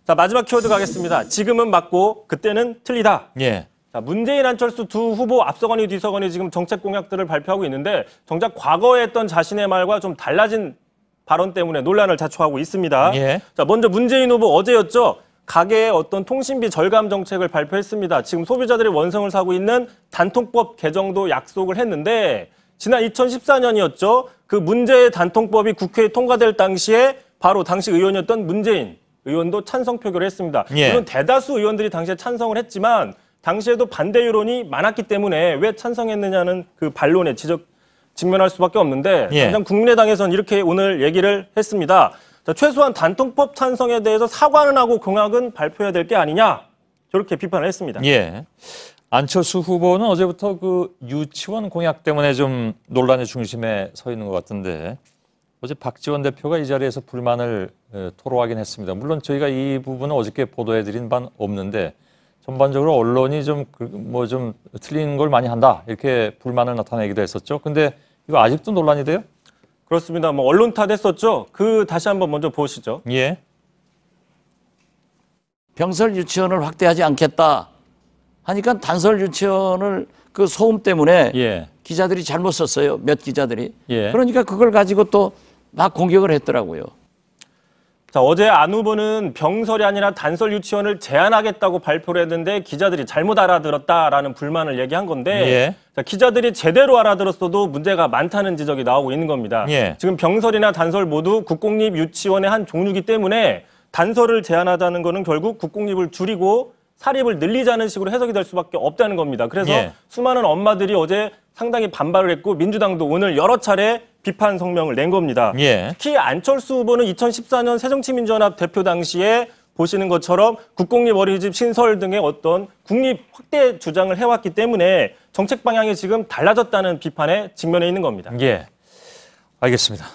S14: 자, 마지막 키워드 가겠습니다. 지금은 맞고 그때는 틀리다.
S7: 예.
S14: 자, 문재인, 안철수 두 후보 앞서거니 뒤서거니 지금 정책 공약들을 발표하고 있는데 정작 과거에 했던 자신의 말과 좀 달라진 발언 때문에 논란을 자초하고 있습니다.
S7: 예.
S14: 자, 먼저 문재인 후보 어제였죠. 가계의 어떤 통신비 절감 정책을 발표했습니다. 지금 소비자들의 원성을 사고 있는 단통법 개정도 약속을 했는데 지난 2014년이었죠. 그 문제의 단통법이 국회에 통과될 당시에 바로 당시 의원이었던 문재인 의원도 찬성 표결을 했습니다.
S7: 예.
S14: 물론 대다수 의원들이 당시에 찬성을 했지만 당시에도 반대 여론이 많았기 때문에 왜 찬성했느냐는 그 반론에 직면할 수밖에 없는데
S7: 예.
S14: 당장 국민의당에서는 이렇게 오늘 얘기를 했습니다. 자, 최소한 단통법 찬성에 대해서 사과는 하고 공약은 발표해야 될 게 아니냐 저렇게 비판을 했습니다.
S7: 예. 안철수 후보는 어제부터 그 유치원 공약 때문에 좀 논란의 중심에 서 있는 것 같은데 어제 박지원 대표가 이 자리에서 불만을 토로하긴 했습니다. 물론 저희가 이 부분은 어저께 보도해드린 바는 없는데 전반적으로 언론이 좀 틀린 걸 많이 한다 이렇게 불만을 나타내기도 했었죠. 근데 이거 아직도 논란이 돼요?
S14: 그렇습니다. 뭐 언론 탓했었죠. 그 다시 한번 먼저 보시죠.
S7: 예.
S16: 병설 유치원을 확대하지 않겠다 하니까 단설 유치원을 그 소음 때문에 기자들이 잘못 썼어요. 몇 기자들이. 그러니까 그걸 가지고 또 막 공격을 했더라고요.
S14: 자, 어제 안 후보는 병설이 아니라 단설 유치원을 제한하겠다고 발표를 했는데 기자들이 잘못 알아들었다라는 불만을 얘기한 건데 자, 기자들이 제대로 알아들었어도 문제가 많다는 지적이 나오고 있는 겁니다. 지금 병설이나 단설 모두 국공립 유치원의 한 종류이기 때문에 단설을 제한하자는 거는 결국 국공립을 줄이고 사립을 늘리자는 식으로 해석이 될 수밖에 없다는 겁니다. 그래서 수많은 엄마들이 어제 상당히 반발을 했고 민주당도 오늘 여러 차례 비판 성명을 낸 겁니다. 특히 안철수 후보는 2014년 새정치민주연합 대표 당시에 보시는 것처럼 국공립 어린이집 신설 등의 어떤 국립 확대 주장을 해왔기 때문에 정책 방향이 지금 달라졌다는 비판에 직면해 있는 겁니다.
S7: 예, 알겠습니다.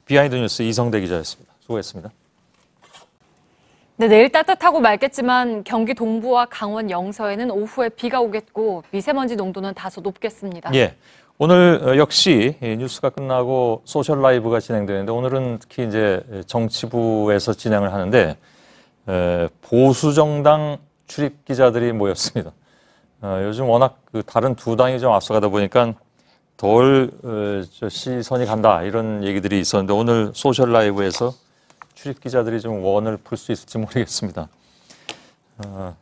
S7: 비하인드 뉴스 이성대 기자였습니다. 수고했습니다.
S6: 네, 내일 따뜻하고 맑겠지만 경기 동부와 강원 영서에는 오후에 비가 오겠고 미세먼지 농도는 다소 높겠습니다.
S7: 예, 오늘 역시 뉴스가 끝나고 소셜 라이브가 진행되는데 오늘은 특히 이제 정치부에서 진행을 하는데 보수 정당 출입 기자들이 모였습니다. 요즘 워낙 그 다른 두 당이 좀 앞서가다 보니까 덜 시선이 간다 이런 얘기들이 있었는데 오늘 소셜 라이브에서 출입 기자들이 좀 원을 풀 수 있을지 모르겠습니다.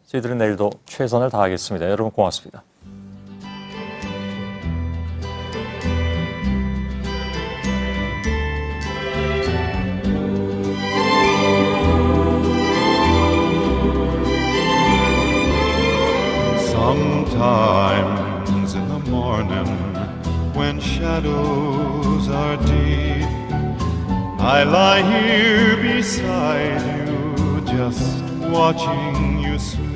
S7: 저희들은 내일도 최선을 다하겠습니다. 여러분 고맙습니다.
S17: Sometimes in the morning when shadows are deep I lie here beside you just watching you sleep